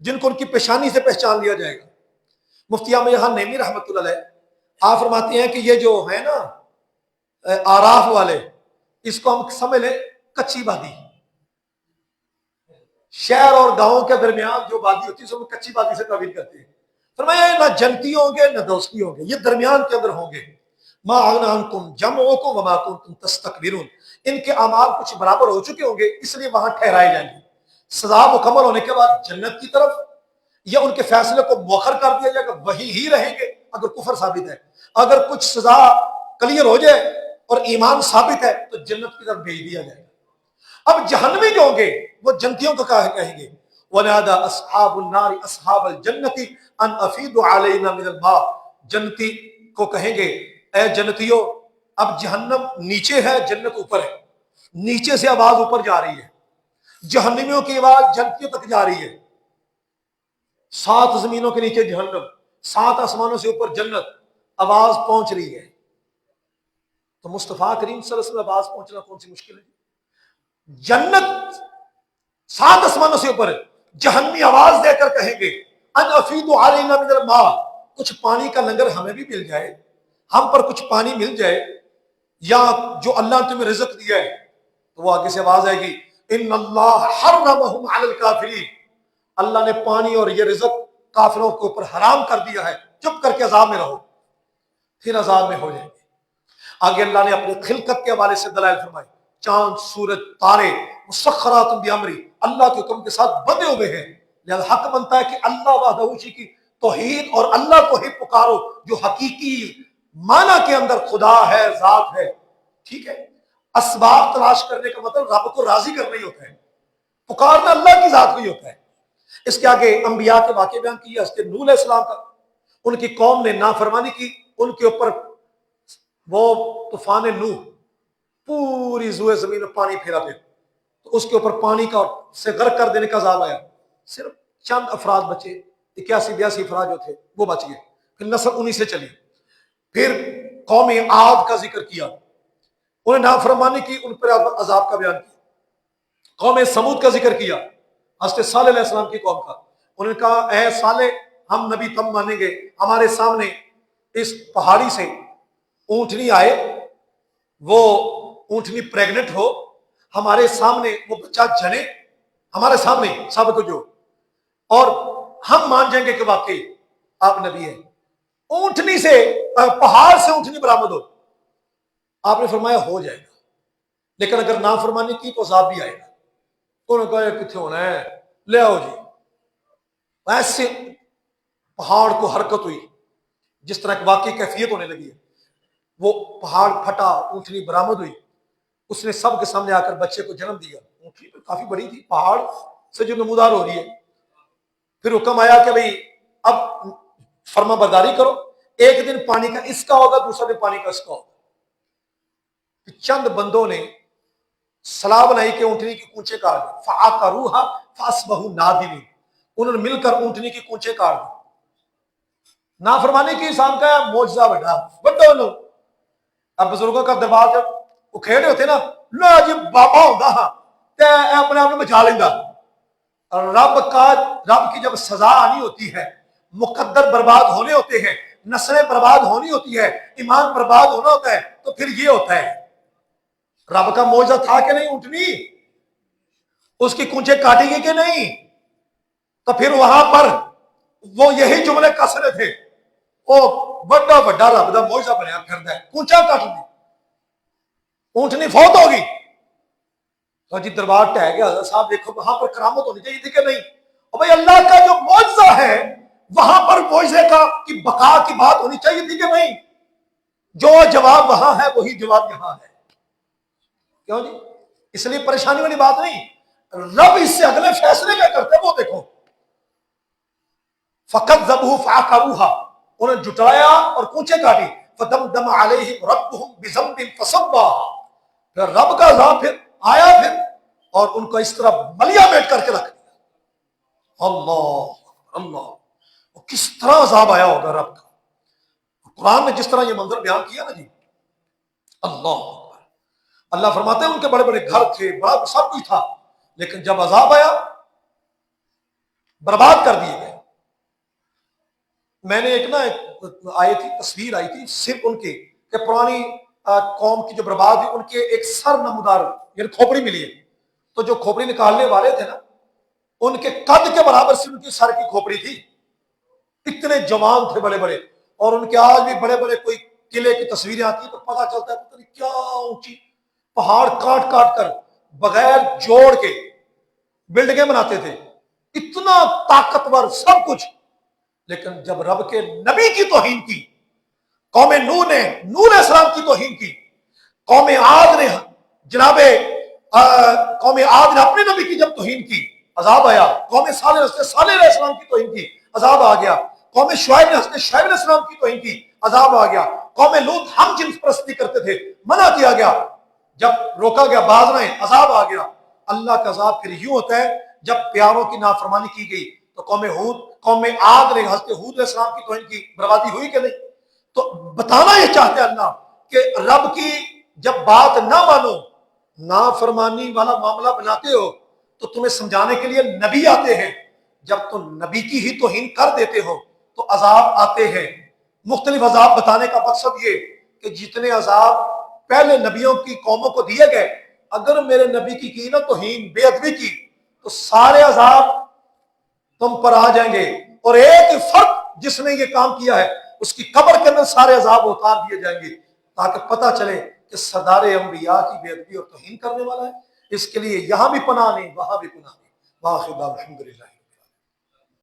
A: جن کو ان کی پیشانی سے پہچان لیا جائے گا۔ مفتی احمد یہاں نیمی رحمۃ اللہ علیہ آپ فرماتے ہیں کہ یہ جو ہے نا آراف والے، اس کو ہم سمجھ لیں کچی وادی، شہر اور گاؤں کے درمیان جو وادی ہوتی ہے اس کو کچی وادی سے تعبیر کرتے ہیں۔ فرمایا نہ جنتی ہوں گے نہ دوستی ہوں گے، یہ درمیان کے اندر ہوں گے۔ ما اغنی عنکم جمعکم وما کنتم تستکبرون، ان کے اعمال کچھ برابر ہو چکے ہوں گے، اس لیے وہاں ٹھہرائے جائیں گے۔ سزا مکمل ہونے کے بعد جنت کی طرف، یا ان کے فیصلے کو مؤخر کر دیا جائے گا، وہی ہی رہیں گے اگر کفر ثابت ہے۔ اگر کچھ سزا کلیئر ہو جائے اور ایمان ثابت ہے تو جنت کی طرف بھیج دیا جائے گا۔ اب جہنمی جو ہوں گے وہ جنتیوں کو کہیں گے وَنَادَى أَصْحَابُ النَّارِ أَصْحَابَ الْجَنَّةِ أَنْ أَفِيضُوا عَلَيْنَا مِنَ الْمَاءِ، جنتی کو کہیں گے اے جنتیوں، اب جہنم نیچے ہے، جنت اوپر ہے، نیچے سے آواز اوپر جا رہی ہے، جہنمیوں کی آواز جنتیوں تک جا رہی ہے، 7 زمینوں کے نیچے جہنم، 7 آسمانوں سے اوپر جنت، آواز پہنچ رہی ہے۔ تو مصطفیٰ کریم صلی اللہ علیہ وسلم آواز پہنچنا کون سی مشکل ہے؟ جنت 7 آسمانوں سے اوپر، جہنمی آواز دے کر کہیں گے ان افیدوا علینا من الماء، کچھ پانی کا لنگر ہمیں بھی مل جائے، ہم پر کچھ پانی مل جائے، یا جو اللہ نے تمہیں رزق دیا ہے۔ تو وہ آگے سے آواز آئے گی ان اللہ حرمہم علی الکافرین، اللہ نے پانی اور یہ رزق کافروں کے اوپر حرام کر دیا ہے، چپ کر کے عذاب میں رہو، پھر عذاب میں ہو جائیں گے۔ آگے اللہ نے اپنی خلقت کے حوالے سے دلائل فرمائے، چاند، سورج، تارے مسخرات بامری، اللہ کے حکم کے ساتھ بندھے ہوئے ہیں، لہذا حق بنتا ہے کہ اللہ وحدہ کی توحید اور اللہ کو ہی پکارو جو حقیقی معنی کے اندر خدا ہے، ذات ہے۔ ٹھیک ہے، اسباب تلاش کرنے کا مطلب رب کو راضی کرنا ہی ہوتا ہے، پکارنا اللہ کی ذات کو ہی ہوتا ہے۔ اس کے آگے انبیاء کے واقعے بیان کیے، حضرت نوح علیہ السلام کا، ان کی قوم نے نافرمانی کی، ان کے اوپر وہ طوفان نوح پوری زوئے زمین میں پانی پھیلا دے، تو اس کے اوپر پانی کا سے غرق کر دینے کا عذاب آیا، صرف چند افراد بچے، 81-82 افراد جو تھے وہ بچ گئے، پھر نسل انہی سے چلی۔ پھر قوم عاد کا ذکر کیا، انہیں نافرمانی کی، ان پر عذاب کا بیان کیا۔ قوم سمود کا ذکر کیا، حضرت صالح علیہ السلام کی قوم کا، انہوں نے کہا اے صالح ہم نبی تب مانیں گے، ہمارے سامنے اس پہاڑی سے اونٹنی آئے، وہ اونٹنی پریگنٹ ہو، ہمارے سامنے وہ بچہ جنے، ہمارے سامنے ثابت جو، اور ہم مان جائیں گے کہ واقعی آپ نبی ہیں۔ اونٹنی سے، پہاڑ سے اونٹنی برآمد ہو، آپ نے فرمایا ہو جائے گا، لیکن اگر نافرمانی کی تو عذاب بھی آئے گا۔ تو انہوں نے کہا کتنے ہونا ہے، لے آؤ جی۔ ایسے پہاڑ کو حرکت ہوئی، جس طرح ایک واقعی کیفیت ہونے لگی ہے، وہ پہاڑ پھٹا، اونٹنی برآمد ہوئی، اس نے سب کے سامنے آ کر بچے کو جنم دیا۔ اونٹنی تو کافی بڑی تھی، پہاڑ سے جو نمودار ہو رہی ہے۔ پھر حکم آیا کہ بھئی اب فرما برداری کرو، ایک دن پانی کا اس کا ہوگا، دوسرا دن پانی کا اس کا ہوگا۔ چند بندوں نے صلاح بنائی کہ اونٹنی کی کونچے کاٹ دیں، فَعَقَرُوهَا فَأَصْبَحُوا نَادِمِينَ، انہوں نے مل کر اونٹنی کی کونچے کاٹ دی۔ نافرمانی کی انسان کا معجزہ بڑا لو۔ اب بزرگوں کا دربار جب اکھیڑے ہوتے نا، لا جی بابا ہوگا ہاں تے اپنے آپ میں بچا لینا۔ رب کی جب سزا آنی ہوتی ہے، مقدر برباد ہونے ہوتے ہیں، نسلیں برباد ہونی ہوتی ہے، ایمان برباد ہونا ہوتا ہے، تو پھر یہ ہوتا ہے۔ رب کا معجزہ تھا کہ نہیں اونٹنی، اس کی کونچے کاٹی گئی کہ نہیں، تو پھر وہاں پر وہ یہی جملے کس رہے تھے، وہ بڑا بڑا رب کا معجزہ بنیا پھردا ہے، کونچا کٹ دی، اونٹنی فوت ہوگی۔ تو جی دربار ٹہ گیا، حضرت صاحب دیکھو وہاں پر کرامت ہونی چاہیے تھی کہ نہیں؟ اور بھائی اللہ کا جو معجزہ ہے وہاں پر معجزے کی بقا کی بات ہونی چاہیے تھی کہ نہیں؟ جو جواب وہاں ہے وہی جواب یہاں ہے۔ کیوں جی؟ اس لیے پریشانی والی بات نہیں، رب اس سے اگلے فیصلے کیا کرتے وہ دیکھو۔ فَكَذَّبُوهُ فَعَقَرُوهَا، انہیں جٹایا اور کونچے کاٹی، فَدَمْدَمَ عَلَيْهِمْ رَبُّهُمْ بِذَنبٍ فَسَوَّاهَا، پھر رب کا عذاب پھر آیا پھر، اور ان کو اس طرح ملیا میٹ کر کے رکھ دیا۔ اللہ اللہ، کس طرح عذاب آیا ہوگا رب کا۔ قرآن نے جس طرح یہ منظر بیان کیا نا جی، اللہ اللہ فرماتے ہیں ان کے بڑے بڑے گھر تھے، بڑا سب کچھ تھا، لیکن جب عذاب آیا برباد کر دیے گئے۔ میں نے ایک آئی تھی تصویر آئی تھی صرف ان کی کہ پرانی قوم کی جو برباد ہوئی، ان کے ایک سر نمودار یعنی کھوپڑی ملی ہے، تو جو کھوپڑی نکالنے والے تھے نا، ان کے قد کے برابر سے ان کی سر کی کھوپڑی تھی، اتنے جوان تھے بڑے بڑے، اور ان کے آج بھی بڑے بڑے کوئی قلعے کی تصویریں آتی ہیں تو پتہ چلتا ہے پتہ نہیں کیا اونچی پہاڑ کاٹ کاٹ کر بغیر جوڑ کے بلڈنگیں بناتے تھے، اتنا طاقتور سب کچھ، لیکن جب رب کے نبی کی توہین کی، قوم نوح نے نوح علیہ السلام کی توہین کی، قوم عاد نے جناب قوم عاد نے اپنے نبی کی جب توہین کی عذاب آیا، قوم صالح علیہ السلام کی توہین کی عذاب آ گیا، قوم شعیب نے حضرت شعیب علیہ السلام کی توہین کی عذاب آ گیا، قوم لوط ہم جنس پرستی کرتے تھے منع کیا گیا، جب روکا گیا باز نہ عذاب آ گیا۔ اللہ کا عذاب پھر یوں ہوتا ہے جب پیاروں کی نافرمانی کی گئی تو قوم عاد نے حضرت ہود علیہ السلام کی توہین کی، بربادی ہوئی کہ نہیں؟ تو بتانا یہ چاہتے ہیں اللہ کہ رب کی جب بات نہ مانو، نافرمانی والا معاملہ بناتے ہو تو تمہیں سمجھانے کے لیے نبی آتے ہیں، جب تم نبی کی ہی توہین کر دیتے ہو تو عذاب آتے ہیں۔ مختلف عذاب بتانے کا مقصد یہ کہ جتنے عذاب پہلے نبیوں کی قوموں کو دیے گئے، اگر میرے نبی کی نا توہین بے ادبی کی تو سارے عذاب تم پر آ جائیں گے، اور ایک فرد جس نے یہ کام کیا ہے اس کی قبر کے اندر سارے عذاب اتار دیے جائیں گے، تاکہ پتہ چلے کہ سردار انبیاء کی بے ادبی اور توہین کرنے والا ہے۔ اس کے لیے یہاں بھی پناہ نہیں، وہاں بھی پناہ نہیں۔ واخر دعوانا الحمدللہ۔